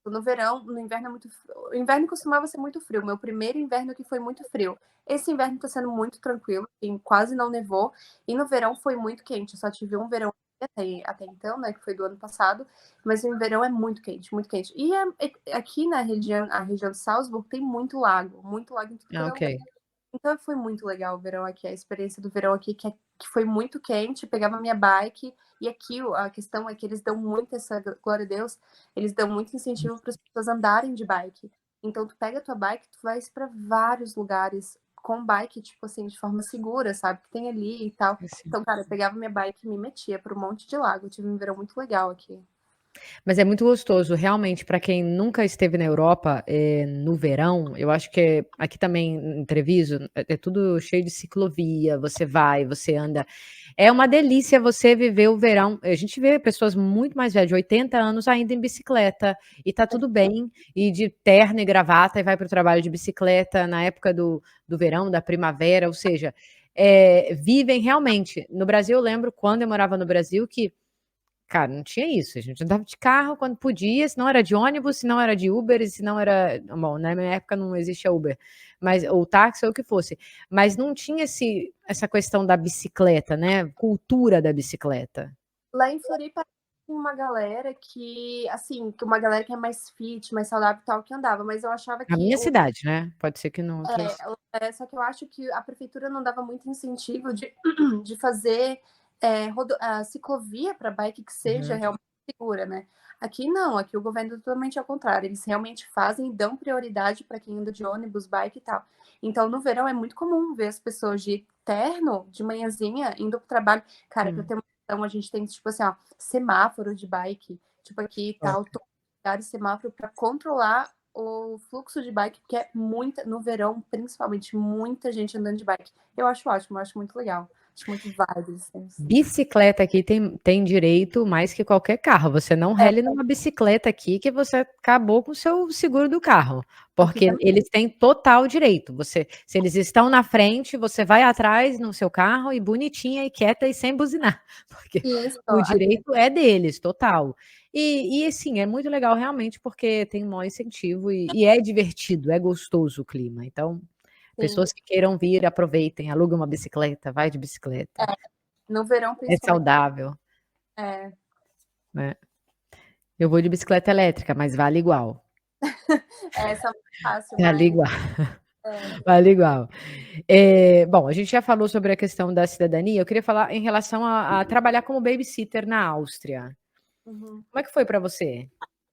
no verão, no inverno é muito frio. O inverno costumava ser muito frio. Meu primeiro inverno aqui foi muito frio. Esse inverno tá sendo muito tranquilo, assim, quase não nevou. E no verão foi muito quente. Eu só tive um verão até então, né, que foi do ano passado. Mas no verão é muito quente, muito quente. E aqui na região, a região de Salzburg tem muito lago em tudo Ah, quanto é lugar. ok. Então foi muito legal o verão aqui, a experiência do verão aqui, que foi muito quente, pegava minha bike, e aqui a questão é que eles dão muito essa, glória a Deus, eles dão muito incentivo para as pessoas andarem de bike. Então tu pega a tua bike, tu vai para vários lugares com bike, tipo assim, de forma segura, sabe? Que tem ali e tal. Assim. Então, cara, eu pegava minha bike e me metia para um monte de lago. Eu tive um verão muito legal aqui. Mas é muito gostoso, realmente, para quem nunca esteve na Europa, no verão, eu acho que aqui também em Treviso é tudo cheio de ciclovia, você vai, você anda. É uma delícia você viver o verão. A gente vê pessoas muito mais velhas, de 80 anos, ainda em bicicleta, e tá tudo bem, e de terno e gravata, e vai para o trabalho de bicicleta na época do verão, da primavera, ou seja, vivem realmente. No Brasil, eu lembro quando eu morava no Brasil que cara, não tinha isso. A gente andava de carro quando podia, se não era de ônibus, se não era de Uber, se não era. Bom, na minha época não existia Uber, mas ou táxi ou o que fosse. Mas não tinha essa questão da bicicleta, né? Cultura da bicicleta. Lá em Floripa tem uma galera que, assim, que uma galera que é mais fit, mais saudável e tal, que andava, mas eu achava Na que minha cidade, né? Pode ser que não outras. só que eu acho que a prefeitura não dava muito incentivo de fazer a ciclovia para bike que seja Uhum. realmente segura, né? Aqui não, aqui o governo é totalmente ao contrário. Eles realmente fazem e dão prioridade para quem anda de ônibus, bike e tal. Então, no verão é muito comum ver as pessoas de terno, de manhãzinha, indo para o trabalho. Cara, para Hum, ter uma noção, a gente tem, tipo assim, ó, semáforo de bike, tipo aqui e top. tal, lugares semáforo para controlar o fluxo de bike, porque é muita, no verão, principalmente, muita gente andando de bike. Eu acho ótimo, eu acho muito legal. Acho muito válido, assim. Bicicleta aqui tem direito mais que qualquer carro. Você não É, rele numa bicicleta aqui que você acabou com o seu seguro do carro, aqui porque também. eles têm total direito. Se eles estão na frente, você vai atrás no seu carro e bonitinha e quieta e sem buzinar, porque Isso, o aqui, direito é deles, total. E assim, é muito legal realmente porque tem um maior incentivo e é divertido, é gostoso o clima. Então, sim. pessoas que queiram vir, aproveitem, aluga uma bicicleta, vai de bicicleta. No verão, É principalmente, saudável, é, né. Eu vou de bicicleta elétrica, mas vale igual, essa é mais fácil, vale mas igual, é, vale igual. Bom, a gente já falou sobre a questão da cidadania, eu queria falar em relação a trabalhar como babysitter na Áustria. uhum. Como é que foi para você?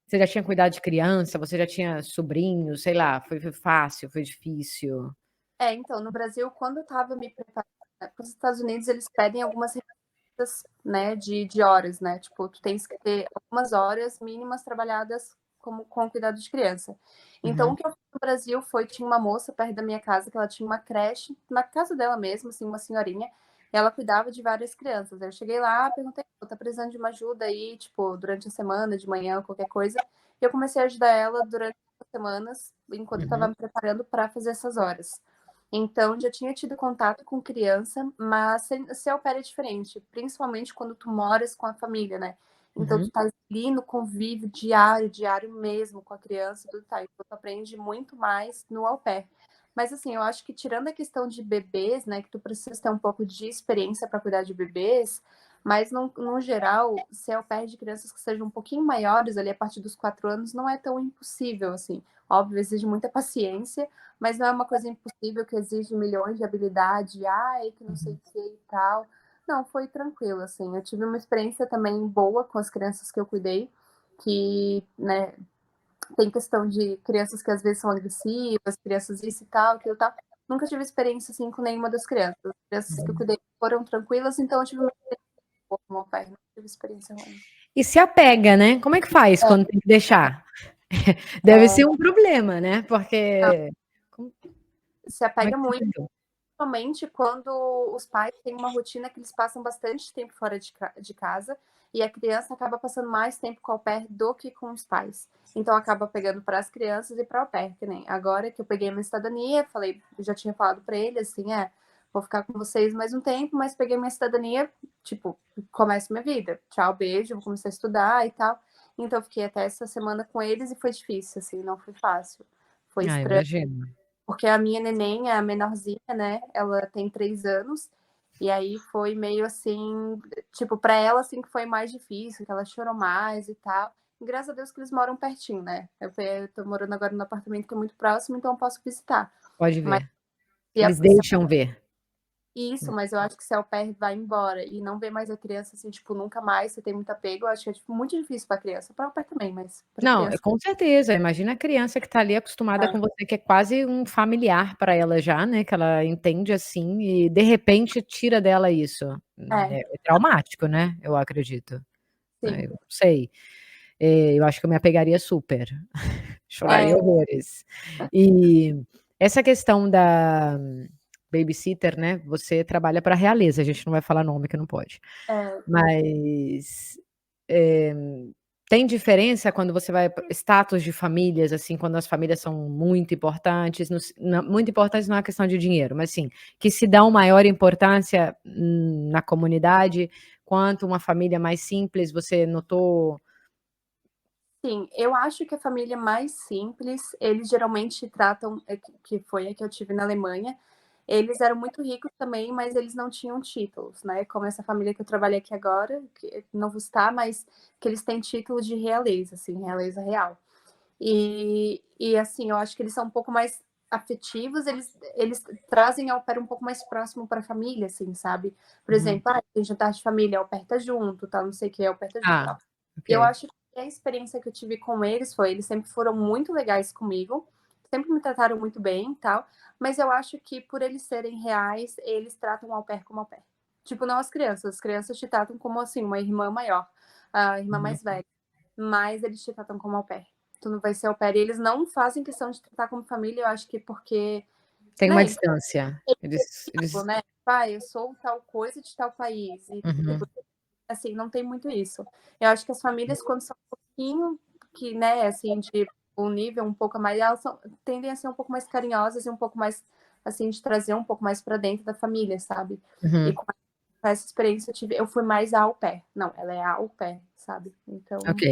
Você já tinha cuidado de criança, você já tinha sobrinhos, sei lá, foi fácil, foi difícil? Então, no Brasil, quando eu estava me preparando para os Estados Unidos, eles pedem algumas receitas, né, de horas, né? Tipo, tu tens que ter algumas horas mínimas trabalhadas como com cuidado de criança. Então, o Uhum, que eu fiz no Brasil foi, tinha uma moça perto da minha casa, que ela tinha uma creche, na casa dela mesmo, assim, uma senhorinha, e ela cuidava de várias crianças. Eu cheguei lá, perguntei, tá precisando de uma ajuda aí, tipo, durante a semana, de manhã, qualquer coisa, e eu comecei a ajudar ela durante semanas, enquanto eu estava Uhum. me preparando para fazer essas horas. Então, já tinha tido contato com criança, mas ser au pair é diferente, principalmente quando tu moras com a família, né. Então Uhum. tu tá ali no convívio diário, diário mesmo com a criança, tudo tá, então tu aprende muito mais no au pair. Mas assim, eu acho que tirando a questão de bebês, né, que tu precisa ter um pouco de experiência para cuidar de bebês, mas no geral, ser au pair de crianças que sejam um pouquinho maiores, ali, a partir dos 4 anos, não é tão impossível assim. Óbvio, exige muita paciência, mas não é uma coisa impossível que exige milhões de habilidade, ai, que não sei Uhum. o que e tal. Não, foi tranquilo, assim. Eu tive uma experiência também boa com as crianças que eu cuidei, que, né, tem questão de crianças que às vezes são agressivas, crianças isso e tal, aquilo e tal. Nunca tive experiência, assim, com nenhuma das crianças. As crianças que eu Uhum. cuidei foram tranquilas, então eu tive uma experiência boa com o au pair, não tive experiência ruim. E se apega, né? Como é que faz É, quando tem que deixar? Deve ser um problema, né? Porque como se como é apega que você muito. lidou? Principalmente quando os pais têm uma rotina que eles passam bastante tempo fora de casa e a criança acaba passando mais tempo com o au pair do que com os pais. Então acaba pegando para as crianças e para o au pair, que nem agora que eu peguei minha cidadania, falei, já tinha falado para ele assim, vou ficar com vocês mais um tempo, mas peguei minha cidadania, tipo, começo minha vida. Tchau, beijo, vou começar a estudar e tal. Então eu fiquei até essa semana com eles e foi difícil, assim, não foi fácil. Foi Ah, estranho imagino. porque a minha neném, a menorzinha, né, ela tem 3 anos, e aí foi meio assim, tipo, para ela, assim, que foi mais difícil, que ela chorou mais e tal. E graças a Deus que eles moram pertinho, né. Eu tô morando agora num apartamento que é muito próximo, então eu posso visitar. Pode Mas ver. se a Eles deixam ver. isso, mas eu acho que se a au pair vai embora e não vê mais a criança, assim, tipo, nunca mais, você tem muito apego, eu acho que é, tipo, muito difícil pra criança. Para au pair também, mas pra Não, criança com certeza. Imagina a criança que está ali acostumada é. com você, que é quase um familiar para ela já, né, que ela entende assim e de repente tira dela isso. É, É traumático, né, eu acredito. sim. Eu não sei. Eu acho que eu me apegaria super. Choraria É, horrores. E essa questão da babysitter, né, você trabalha para a realeza, a gente não vai falar nome que não pode. é. Mas, eh, tem diferença quando você vai pra status de famílias, assim, quando as famílias são muito importantes, muito importantes não é questão de dinheiro, mas assim, que se dão maior importância, na comunidade, quanto uma família mais simples, você notou? Sim, eu acho que a família mais simples, eles geralmente tratam que foi a que eu tive na Alemanha, eles eram muito ricos também, mas eles não tinham títulos, né, como essa família que eu trabalhei aqui agora, que não vou citar, mas que eles têm título de realeza, assim, realeza real. E assim, eu acho que eles são um pouco mais afetivos, eles trazem a au pair um pouco mais próximo para a família, assim, sabe. Por Uhum. exemplo, tem jantar de família, a au pair tá junto, tal, não sei o quê, a au pair tá junto, Ah, tal. E eu ok. acho que a experiência que eu tive com eles foi, eles sempre foram muito legais comigo, sempre me trataram muito bem, tal, mas eu acho que por eles serem reais, eles tratam o au pair como au pair. Tipo, não as crianças te tratam como, assim, uma irmã maior, a irmã Uhum. mais velha, mas eles te tratam como au pair. Tu não vai ser au pair e eles não fazem questão de tratar como família, eu acho que porque, Tem uma né, eles distância. Eles né, "Pai, eu sou tal coisa de tal país", e tipo, uhum, assim, não tem muito isso. Eu acho que as famílias quando são um pouquinho que, né, assim, de um nível um pouco mais, elas tendem a ser um pouco mais carinhosas e um pouco mais, assim, de trazer um pouco mais pra dentro da família, sabe. E uhum. com essa experiência eu fui mais a au pair. Não, ela é a au pair, sabe. Então Ok,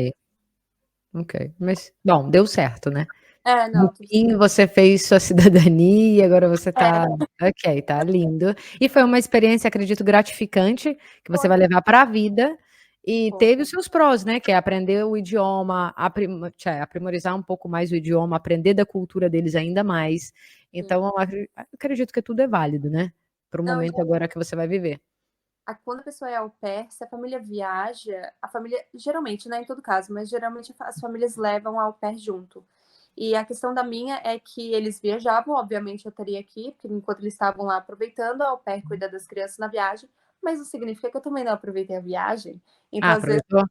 ok. Mas, bom, deu certo, né? é, No não, tudo fim você fez sua cidadania, agora você é, tá ok, tá lindo. E foi uma experiência, acredito, gratificante, que você foi, vai levar para a vida, e foi. teve os seus prós, né, que é aprender o idioma, aprimorizar um pouco mais o idioma, aprender da cultura deles ainda mais. Sim. Então eu acredito que tudo é válido, né, para o Não, momento agora que você vai viver. quando a pessoa é au pair, se a família viaja, a família geralmente, não é em todo caso, mas geralmente as famílias levam a au pair junto. E a questão da minha é que eles viajavam, obviamente eu estaria aqui, porque enquanto eles estavam lá aproveitando, a au pair cuida das crianças na viagem, mas não significa que eu também não aproveitei a viagem. Ah, Então, às vezes, aproveitou?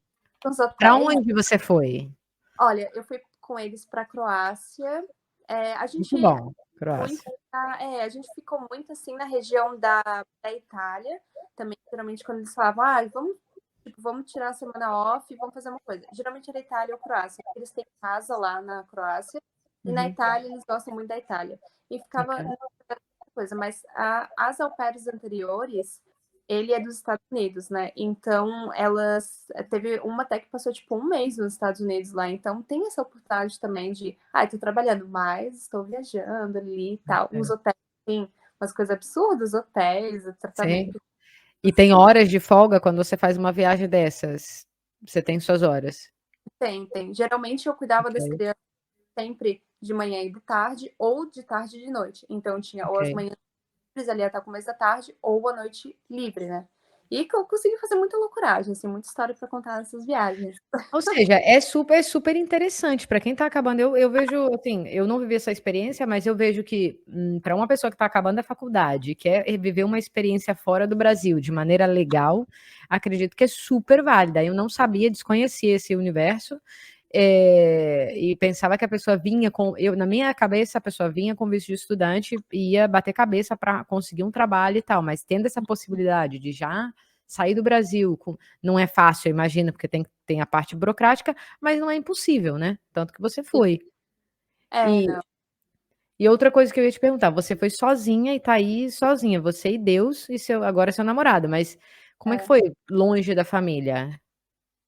nos Para hotéis, onde você foi? olha, eu fui com eles para Croácia, a Muito gente bom, muito Croácia. a gente ficou muito, assim, na região da Itália, também geralmente quando eles falavam: vamos, tipo, vamos tirar a semana off e vamos fazer uma coisa", geralmente era Itália ou Croácia, porque eles têm casa lá na Croácia, E na Uhum. Itália, eles gostam muito da Itália. E ficava Ok. coisa, mas as au pairs anteriores, ele é dos Estados Unidos, né? Então, elas teve uma até que passou tipo um mês nos Estados Unidos lá. Então, tem essa oportunidade também de, tô trabalhando mais, estou viajando ali e tal. Uns Ok. hotéis, assim, umas coisas absurdas, hotéis, Sim. tratamento, E tem assim. horas de folga quando você faz uma viagem dessas? Você tem suas horas? Tem. Geralmente eu cuidava das Ok, crianças sempre de manhã e de tarde, ou de tarde e de noite. Então, tinha ou as ok. manhãs ali até o começo da tarde, ou a noite livre, né? E que eu consegui fazer muita loucuragem, assim, muita história para contar nessas viagens. Ou seja, é super, super interessante para quem está acabando. Eu vejo, assim, eu não vivi essa experiência, mas eu vejo que para uma pessoa que está acabando a faculdade, quer viver uma experiência fora do Brasil de maneira legal, acredito que é super válida. Eu não sabia, desconhecia esse universo. E pensava que a pessoa vinha na minha cabeça, a pessoa vinha com visto de estudante e ia bater cabeça para conseguir um trabalho e tal, mas tendo essa possibilidade de já sair do Brasil, não é fácil, eu imagino, porque tem a parte burocrática, mas não é impossível, né? Tanto que você Sim. foi. E, Não. e outra coisa que eu ia te perguntar, você foi sozinha e tá aí sozinha, você e Deus e agora seu namorado, mas como é que É. foi longe da família?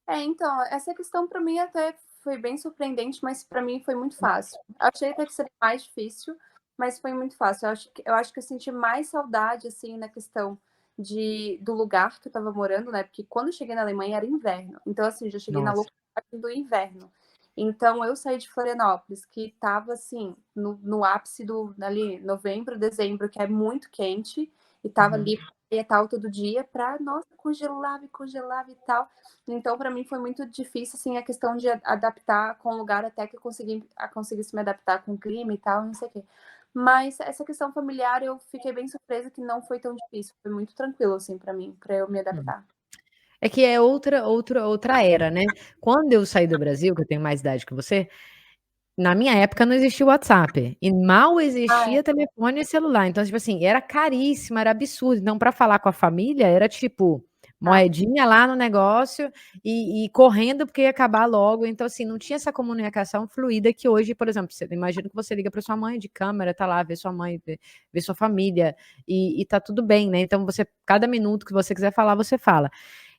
Então, essa questão para mim até foi bem surpreendente, mas para mim foi muito fácil. Eu achei até que seria mais difícil, mas foi muito fácil. Eu acho que eu senti mais saudade, assim, na questão do lugar que eu estava morando, né? Porque quando eu cheguei na Alemanha era inverno. Então, assim, já cheguei na Nossa. loucura do inverno. Então, eu saí de Florianópolis, que estava, assim, no ápice ali, novembro, dezembro, que é muito quente, e estava Uhum. ali e tal todo dia, para, nossa, congelava e tal. Então, para mim foi muito difícil, assim, a questão de adaptar com o lugar até que eu conseguisse me adaptar com o clima e tal, não sei o quê. Mas essa questão familiar eu fiquei bem surpresa que não foi tão difícil, foi muito tranquilo, assim, para mim, para eu me Hum. adaptar. É que é outra era, né? Quando eu saí do Brasil, que eu tenho mais idade que você, na minha época não existia o WhatsApp e mal Ah, é. existia telefone e celular. Então, tipo assim, era caríssimo, era absurdo. Então, para falar com a família, era tipo Tá. moedinha lá no negócio e correndo porque ia acabar logo. Então, assim, não tinha essa comunicação fluida que hoje, por exemplo, você imagina que você liga para sua mãe de câmera, tá lá, vê sua mãe, vê sua família e tá tudo bem, né? Então, cada minuto que você quiser falar, você fala.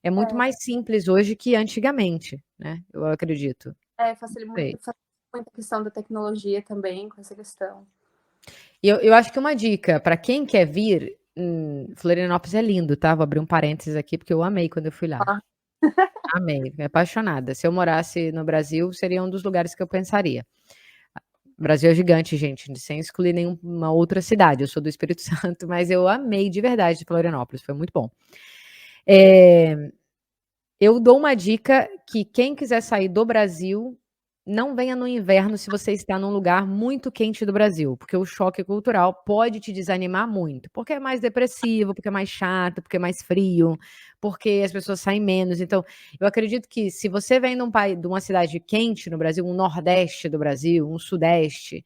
É muito É, mais simples hoje que antigamente, né? Eu acredito. facilita Sei. muito a questão da tecnologia também, com essa questão. E eu acho que uma dica para quem quer vir, Florianópolis é lindo, tá? Vou abrir um parênteses aqui, porque eu amei quando eu fui lá. Ah, Amei, fiquei apaixonada. Se eu morasse no Brasil, seria um dos lugares que eu pensaria. O Brasil é gigante, gente, sem excluir nenhuma outra cidade. Eu sou do Espírito Santo, mas eu amei de verdade Florianópolis, foi muito bom. Eu dou uma dica que quem quiser sair do Brasil, não venha no inverno se você está num lugar muito quente do Brasil, porque o choque cultural pode te desanimar muito, porque é mais depressivo, porque é mais chato, porque é mais frio, porque as pessoas saem menos. Então, eu acredito que se você vem de uma cidade quente no Brasil, um nordeste do Brasil, um sudeste,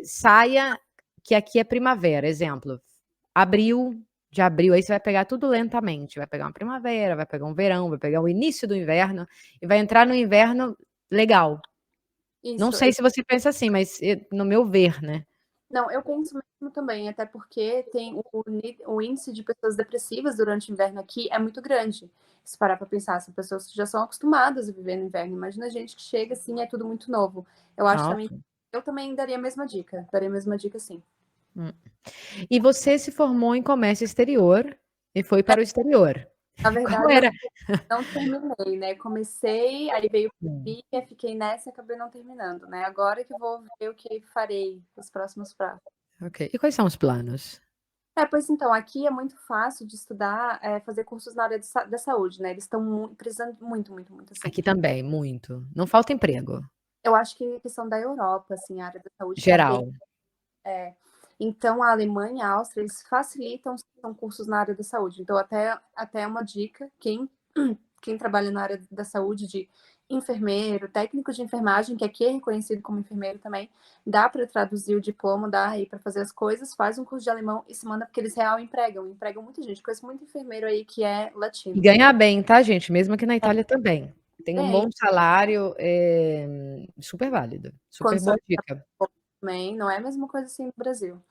saia que aqui é primavera. Exemplo, abril, de abril, aí você vai pegar tudo lentamente. Vai pegar uma primavera, vai pegar um verão, vai pegar o início do inverno e vai entrar no inverno legal. Não isso. sei se você pensa assim, mas no meu ver, né? Não, eu penso mesmo também, até porque tem o índice de pessoas depressivas durante o inverno aqui é muito grande. Se parar para pensar, são pessoas que já são acostumadas a viver no inverno. Imagina a gente que chega assim, é tudo muito novo. Eu acho também, Nossa. eu também daria a mesma dica sim. Hum. E você se formou em comércio exterior e foi para o exterior. Na Qual verdade, eu era? não terminei, né? Comecei, aí veio Hum, pandemia, fiquei nessa e acabei não terminando, né? Agora que eu vou ver o que farei nos próximos prazos. ok. E quais são os planos? Pois então, aqui é muito fácil de estudar, fazer cursos na área da saúde, né? Eles estão precisando muito, muito, muito, assim. Aqui também, muito. Não falta emprego. Eu acho que a questão da Europa, assim, a área da saúde está bem. Geral. Então, a Alemanha e a Áustria, eles facilitam são cursos na área da saúde. Então, até uma dica, quem trabalha na área da saúde, de enfermeiro, técnico de enfermagem, que aqui é reconhecido como enfermeiro também, dá para traduzir o diploma, dá aí para fazer as coisas, faz um curso de alemão e se manda, porque eles empregam muita gente. Conheço muito enfermeiro aí que é E latino. ganhar bem, tá, gente? Mesmo aqui na Itália também. tem um Tem, bom salário, super válido, super condições boa dica. também, não é a mesma coisa assim no Brasil.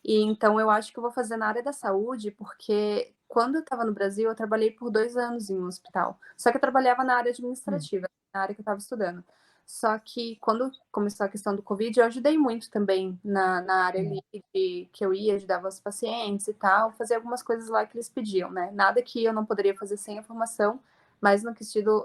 E então eu acho que eu vou fazer na área da saúde, porque quando eu estava no Brasil, eu trabalhei por 2 anos em um hospital. Só que eu trabalhava na área Hum, administrativa, na área que eu estava estudando. Só que quando começou a questão do Covid, eu ajudei muito também na área ali que eu ia, ajudava os pacientes e tal, fazer algumas coisas lá que eles pediam, né? Nada que eu não poderia fazer sem a formação, mas no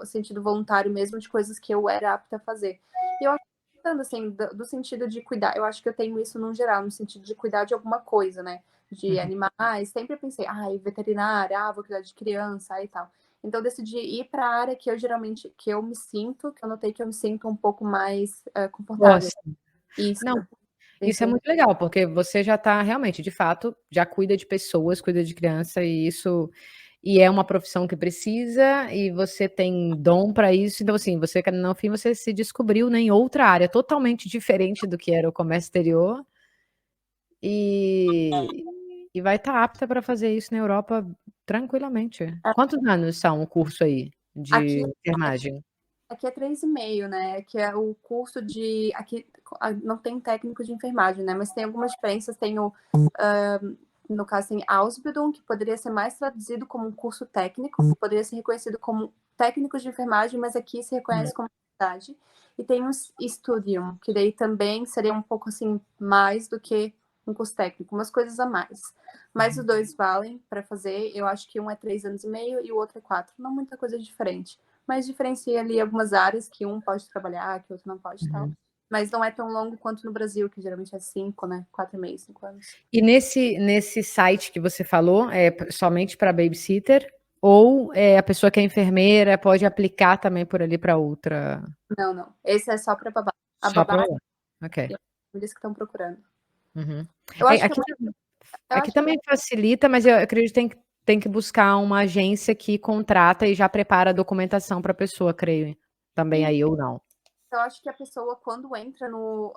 sentido voluntário mesmo, de coisas que eu era apta a fazer. E eu gostando, assim, do sentido de cuidar. Eu acho que eu tenho isso no geral, no sentido de cuidar de alguma coisa, né? De uhum. animais. Sempre pensei, ai, veterinária, vou cuidar de criança e tal. Então, eu decidi ir para a área que eu geralmente, que eu me sinto, que eu notei que eu me sinto um pouco mais confortável. Gosto. Isso, Não, isso é pensei. muito legal, porque você já está realmente, de fato, já cuida de pessoas, cuida de criança, e é uma profissão que precisa, e você tem dom para isso, então assim, você no fim você se descobriu, né, em outra área totalmente diferente do que era o comércio exterior, e vai estar apta para fazer isso na Europa tranquilamente. Quantos anos são o curso aí Aqui, de enfermagem? aqui é 3,5, né? Que é o curso de. Aqui não tem técnico de enfermagem, né? Mas tem algumas diferenças. Tem o, no caso, tem Ausbildung, que poderia ser mais traduzido como um curso técnico, poderia ser reconhecido como técnico de enfermagem, mas aqui se reconhece como faculdade. E tem o Studium, que daí também seria um pouco assim, mais do que um curso técnico, umas coisas a mais. Mas os dois valem para fazer. Eu acho que um é 3 anos e meio e o outro é 4. Não muita coisa diferente. Mas diferencia ali algumas áreas que um pode trabalhar, que o outro não pode e tal. Uhum. Mas não é tão longo quanto no Brasil, que geralmente é 5, né? 4,5, 5 anos. E nesse site que você falou, é somente para babysitter? Ou a pessoa que é enfermeira pode aplicar também por ali para outra? Não, não. Esse é só para babá. A Só para babá lá? Ok. é eles que estão procurando. Uhum. Eu É, acho que eu aqui acho que também facilita, mas eu acredito que tem que buscar uma agência que contrata e já prepara a documentação para a pessoa, creio. Também aí ou não. eu acho que a pessoa, quando entra no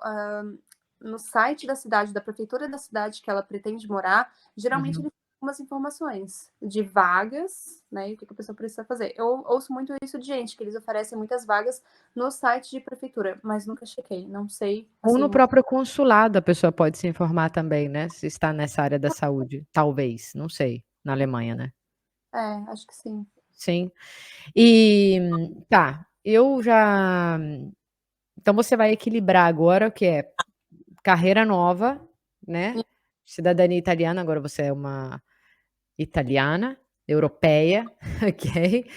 site da cidade, da prefeitura da cidade que ela pretende morar, geralmente Uhum. ele tem algumas informações de vagas, né? E o que a pessoa precisa fazer. Eu ouço muito isso de gente, que eles oferecem muitas vagas no site de prefeitura, mas nunca chequei, não sei, Ou no assim. próprio consulado a pessoa pode se informar também, né? Se está nessa área da saúde. Talvez, não sei. Na Alemanha, né? É, acho que sim. Sim. E tá, eu já. Então você vai equilibrar agora o que é carreira nova, né? Cidadania italiana, agora você é uma italiana, europeia, ok?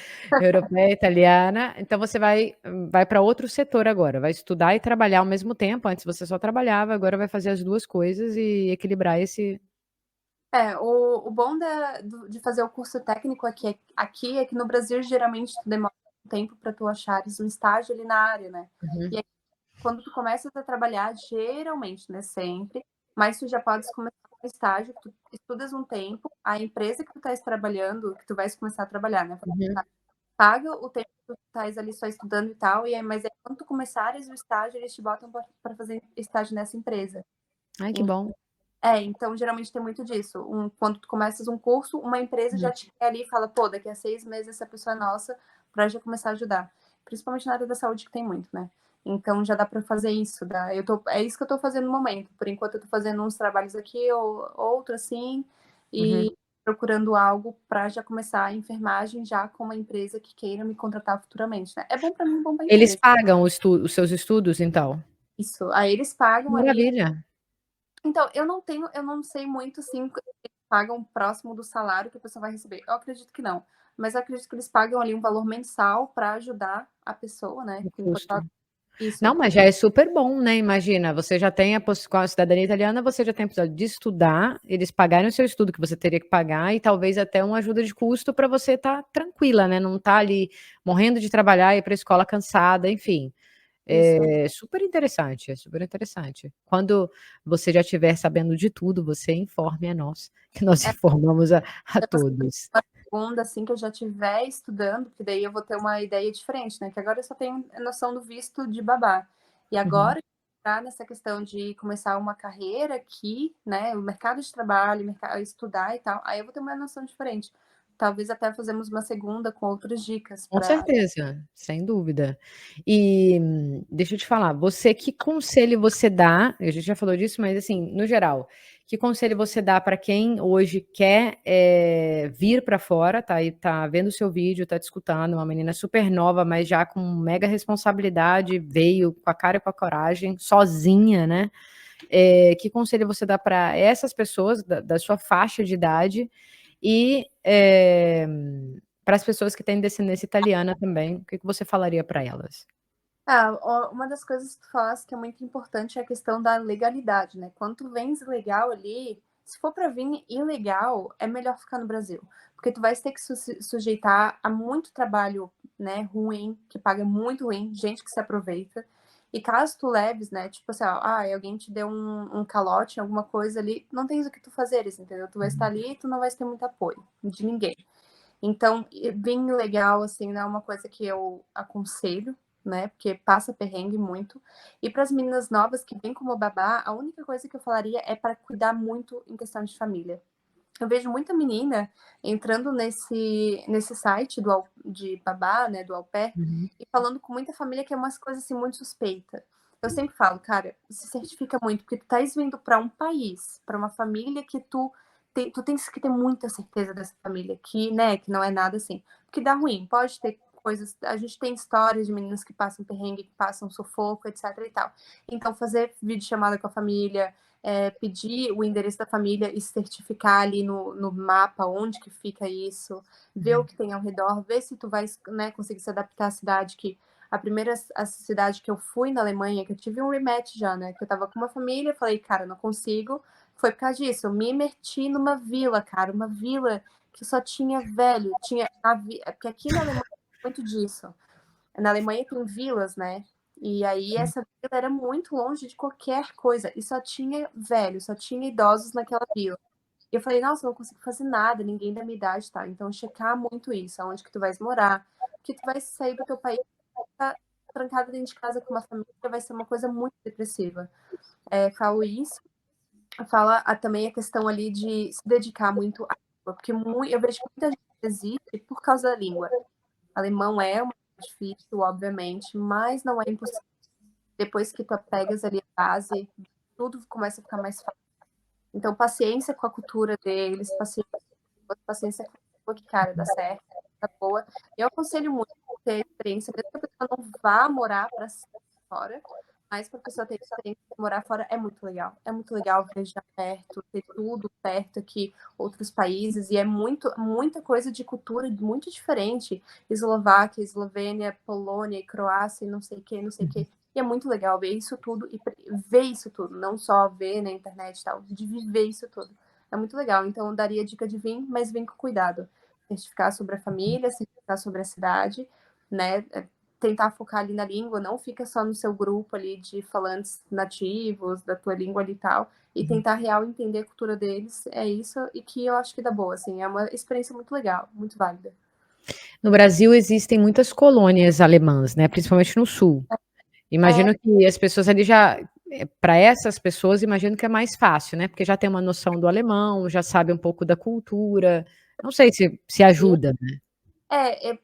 Europeia, italiana. Então você vai para outro setor agora, vai estudar e trabalhar ao mesmo tempo. Antes você só trabalhava, agora vai fazer as duas coisas e equilibrar esse. O bom de fazer o curso técnico aqui é que no Brasil geralmente tu demora um tempo para tu achares um estágio ali na área, né? Uhum, E aí, quando tu começas a trabalhar, geralmente, né, sempre, mas tu já podes começar um estágio, tu estudas um tempo, a empresa que tu estás trabalhando, que tu vais começar a trabalhar, né? uhum. Paga o tempo que tu estás ali só estudando e tal, mas aí quando tu começares o estágio, eles te botam para fazer estágio nessa empresa. Ai, que bom. Então geralmente tem muito disso. Quando tu começas um curso, uma empresa já Hum, te quer ali e fala, pô, daqui a 6 meses essa pessoa é nossa, para já começar a ajudar. Principalmente na área da saúde que tem muito, né? Então já dá para fazer isso. É isso que eu tô fazendo no momento. Por enquanto eu tô fazendo uns trabalhos aqui ou outro assim, uhum. e procurando algo para já começar a enfermagem já com uma empresa que queira me contratar futuramente, né? É bom para mim, bom para a Eles empresa. pagam os seus estudos, então? Isso. Aí eles pagam ali. Maravilha. Então, eu não sei muito se eles pagam próximo do salário que a pessoa vai receber. Eu acredito que não. Mas eu acredito que eles pagam ali um valor mensal para ajudar a pessoa, né? O Enquanto custo. isso. Não, mas já é super bom, né? Imagina, você já tem com a cidadania italiana, você já tem a possibilidade de estudar, eles pagarem o seu estudo que você teria que pagar e talvez até uma ajuda de custo para você estar tranquila, né? Não estar ali morrendo de trabalhar e ir para a escola cansada, enfim. Isso. É super interessante, é super interessante. Quando você já estiver sabendo de tudo, você informe a nós, que nós É, informamos a depois todos. uma segunda, assim, que eu já estiver estudando, que daí eu vou ter uma ideia diferente, né? Que agora eu só tenho a noção do visto de babá. E Uhum. agora, tá nessa questão de começar uma carreira aqui, né? O mercado de trabalho, estudar e tal, aí eu vou ter uma noção diferente. talvez até fazemos uma segunda com outras dicas Com para. certeza, sem dúvida. E deixa eu te falar, você que conselho você dá, a gente já falou disso, mas assim, no geral, que conselho você dá para quem hoje quer vir para fora, tá? E tá vendo o seu vídeo, tá te escutando, uma menina super nova, mas já com mega responsabilidade, veio com a cara e com a coragem, sozinha, né? Que conselho você dá para essas pessoas da sua faixa de idade e para as pessoas que têm descendência italiana também, o que você falaria para elas? Uma das coisas que tu falaste que é muito importante é a questão da legalidade, né? Quando tu vens legal ali, se for para vir ilegal, é melhor ficar no Brasil, porque tu vai ter que sujeitar a muito trabalho, né, ruim, que paga muito ruim, gente que se aproveita. E caso tu leves, né, tipo assim, alguém te deu um calote, alguma coisa ali, não tens o que tu fazeres, entendeu? Tu vai estar ali e tu não vai ter muito apoio de ninguém. Então, bem legal, assim, não é uma coisa que eu aconselho, né? Porque passa perrengue muito. E para as meninas novas que vêm como babá, a única coisa que eu falaria é para cuidar muito em questão de família. Eu vejo muita menina entrando nesse site de babá, né, do au pair, e falando com muita família que é umas coisas assim muito suspeita. Eu sempre falo, cara, se certifica muito, porque tu estás vindo para um país, para uma família que tu tens que ter muita certeza dessa família, que, né, que não é nada assim. Porque dá ruim, pode ter coisas, a gente tem histórias de meninas que passam perrengue, que passam sufoco, etc e tal. Então, fazer videochamada com a família, pedir o endereço da família e certificar ali no mapa onde que fica isso, ver o que tem ao redor, ver se tu vai, né, conseguir se adaptar à cidade, que a cidade que eu fui na Alemanha, que eu tive um rematch já, né, que eu tava com uma família, falei, cara, não consigo, foi por causa disso, eu me meti numa vila, cara, uma vila que só tinha velho, porque aqui na Alemanha tem muito disso, na Alemanha tem vilas, né? E aí essa vila era muito longe de qualquer coisa. E só tinha velhos, só tinha idosos naquela vila. E eu falei, nossa, eu não consigo fazer nada, ninguém da minha idade tá. Então, checar muito isso, aonde que tu vais morar. Porque tu vai sair do teu país, tá trancado dentro de casa com uma família, vai ser uma coisa muito depressiva. Falo isso. Fala também a questão ali de se dedicar muito à língua. Porque eu vejo que muita gente desiste por causa da língua. Alemão é uma difícil, obviamente, mas não é impossível. Depois que tu pegas ali a base, tudo começa a ficar mais fácil. Então, paciência com a cultura deles, paciência com a língua, que, cara, dá certo, tá boa. Eu aconselho muito ter experiência, mesmo que a pessoa não vá morar para fora, mas para a pessoa ter experiência de morar fora é muito legal. É muito legal viajar perto, ter tudo perto aqui, outros países, e é muita coisa de cultura muito diferente. Eslováquia, Eslovênia, Polônia, Croácia, não sei o que, não sei o que. E é muito legal ver isso tudo e ver isso tudo, não só ver na internet e tal, de viver isso tudo. É muito legal. Então, eu daria dica de vir, mas vem com cuidado. Certificar sobre a família, certificar sobre a cidade, né? Tentar focar ali na língua, não fica só no seu grupo ali de falantes nativos, da tua língua ali e tal, e tentar real entender a cultura deles, é isso, e que eu acho que dá boa, assim, é uma experiência muito legal, muito válida. No Brasil existem muitas colônias alemãs, né? Principalmente no sul. É, Imagino que as pessoas ali já, para essas pessoas, imagino que é mais fácil, né? Porque já tem uma noção do alemão, já sabe um pouco da cultura. Não sei se ajuda, né?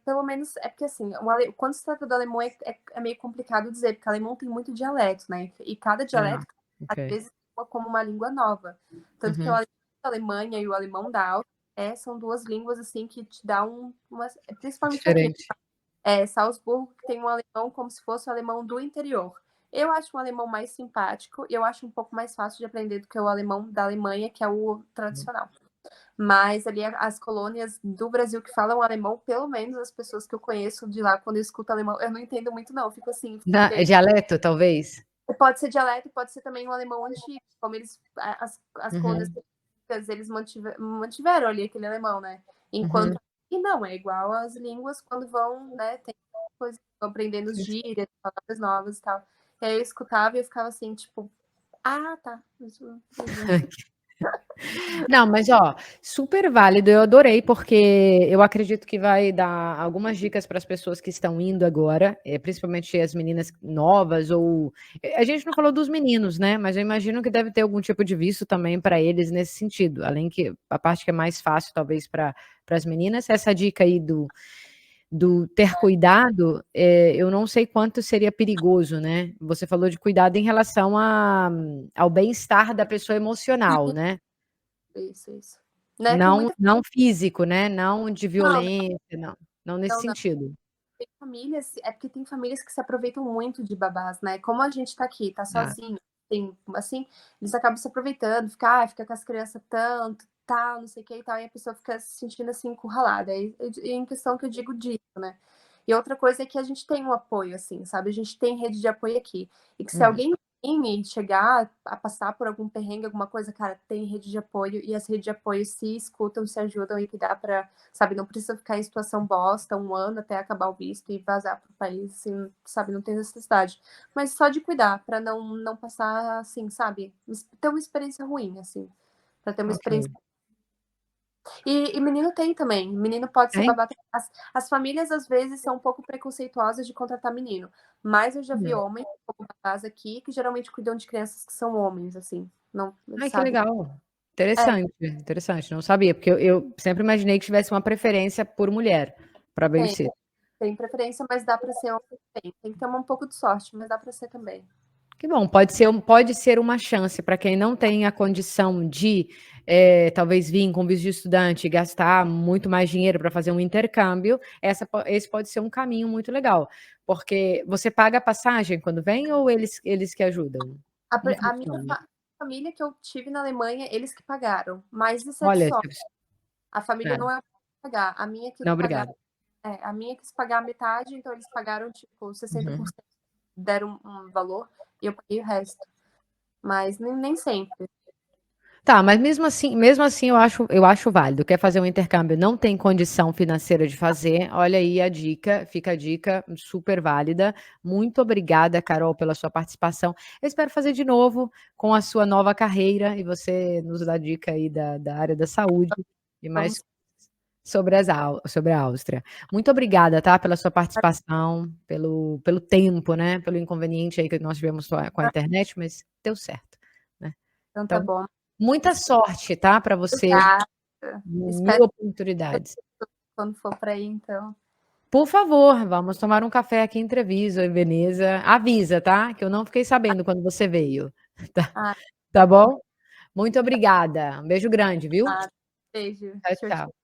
pelo menos, é porque assim, quando se trata do alemão é meio complicado dizer, porque o alemão tem muito dialeto, né? E cada Ah, dialeto, às ok. vezes, soa como uma língua nova. Tanto que o Uhum. alemão da Alemanha e o alemão da Áustria são duas línguas, assim, que te dá principalmente aqui, Diferente. Salzburgo, que tem um alemão como se fosse o alemão do interior. Eu acho um alemão mais simpático e eu acho um pouco mais fácil de aprender do que o alemão da Alemanha, que é o tradicional. Mas ali as colônias do Brasil que falam alemão, pelo menos as pessoas que eu conheço de lá, quando eu escuto alemão, eu não entendo muito, não. Eu fico assim, É dialeto, talvez? pode ser dialeto, pode ser também um alemão antigo, como as colônias Uhum, eles mantiveram ali aquele alemão, né? uhum. Enquanto e não, é igual às línguas quando vão, né? Tem coisas, vão aprendendo Sim, sim. gírias, palavras novas e tal. E aí eu escutava e eu ficava assim, tipo, tá. Isso. Não, mas ó, super válido, eu adorei, porque eu acredito que vai dar algumas dicas para as pessoas que estão indo agora, principalmente as meninas novas, ou. A gente não falou dos meninos, né? Mas eu imagino que deve ter algum tipo de visto também para eles nesse sentido. Além que a parte que é mais fácil, talvez, para as meninas, essa dica aí do ter cuidado, eu não sei quanto seria perigoso, né? Você falou de cuidado em relação ao bem-estar da pessoa emocional, né? Isso. Né, tem Não muita não físico, né, não de não, violência, não nesse não. sentido. Tem famílias é porque tem famílias que se aproveitam muito de babás, né, como a gente tá aqui, tá Ah, sozinho, tem assim, eles acabam se aproveitando, fica com as crianças tanto, tal, não sei o que e tal, e a pessoa fica se sentindo, assim, encurralada, é em questão que eu digo disso, né. E outra coisa é que a gente tem um apoio, assim, sabe, a gente tem rede de apoio aqui, e que se uhum, alguém vir e chegar a passar por algum perrengue, alguma coisa, cara, tem rede de apoio, e as redes de apoio se escutam, se ajudam e que dá pra. Sabe, não precisa ficar em situação bosta 1 ano até acabar o visto e vazar para o país, assim, sabe, não tem necessidade. Mas só de cuidar para não passar, assim, sabe, ter uma experiência ruim, assim, para ter uma experiência. ok. E menino tem também, menino pode ser Tem? babá. As famílias, às vezes, são um pouco preconceituosas de contratar menino, mas eu já vi Hum. homens como babás aqui que geralmente cuidam de crianças que são homens, assim, não, Ai, que sabe. legal. É, Interessante, interessante, não sabia, porque eu sempre imaginei que tivesse uma preferência por mulher para tem, babysitter. tem preferência, mas dá para ser homem também. Tem que ter um pouco de sorte, mas dá para ser também. Que bom, pode ser uma chance para quem não tem a condição de, talvez vir com visto de estudante e gastar muito mais dinheiro para fazer um intercâmbio, esse pode ser um caminho muito legal, porque você paga a passagem quando vem ou eles que ajudam? Como A minha funciona? família que eu tive na Alemanha, eles que pagaram, mas isso é de Olha, sorte, a família é, não é pagar, a minha que não, pagar obrigada. a minha quis pagar a metade, então eles pagaram, tipo, Uhum. 60%, deram um valor e eu paguei o resto, mas nem sempre. Tá, mas mesmo assim eu acho válido. Quer fazer um intercâmbio, não tem condição financeira de fazer, olha aí a dica, fica a dica super válida. Muito obrigada, Carol, pela sua participação. Eu espero fazer de novo com a sua nova carreira e você nos dá dica aí da área da saúde e mais Vamos sobre a Áustria. Muito obrigada, tá, pela sua participação, pelo tempo, né, pelo inconveniente aí que nós tivemos com a internet, mas deu certo, né. então tá Então bom. muita sorte, tá, para você, Obrigada. mil Espero que oportunidades. quando for para aí, então. Por favor, vamos tomar um café aqui em Treviso, em Veneza. Avisa, tá, que eu não fiquei sabendo quando você veio, tá Ah, tá tá bom. bom? Muito obrigada, um beijo grande, viu. Ah, beijo. Tchau, Tchau, tchau. tchau.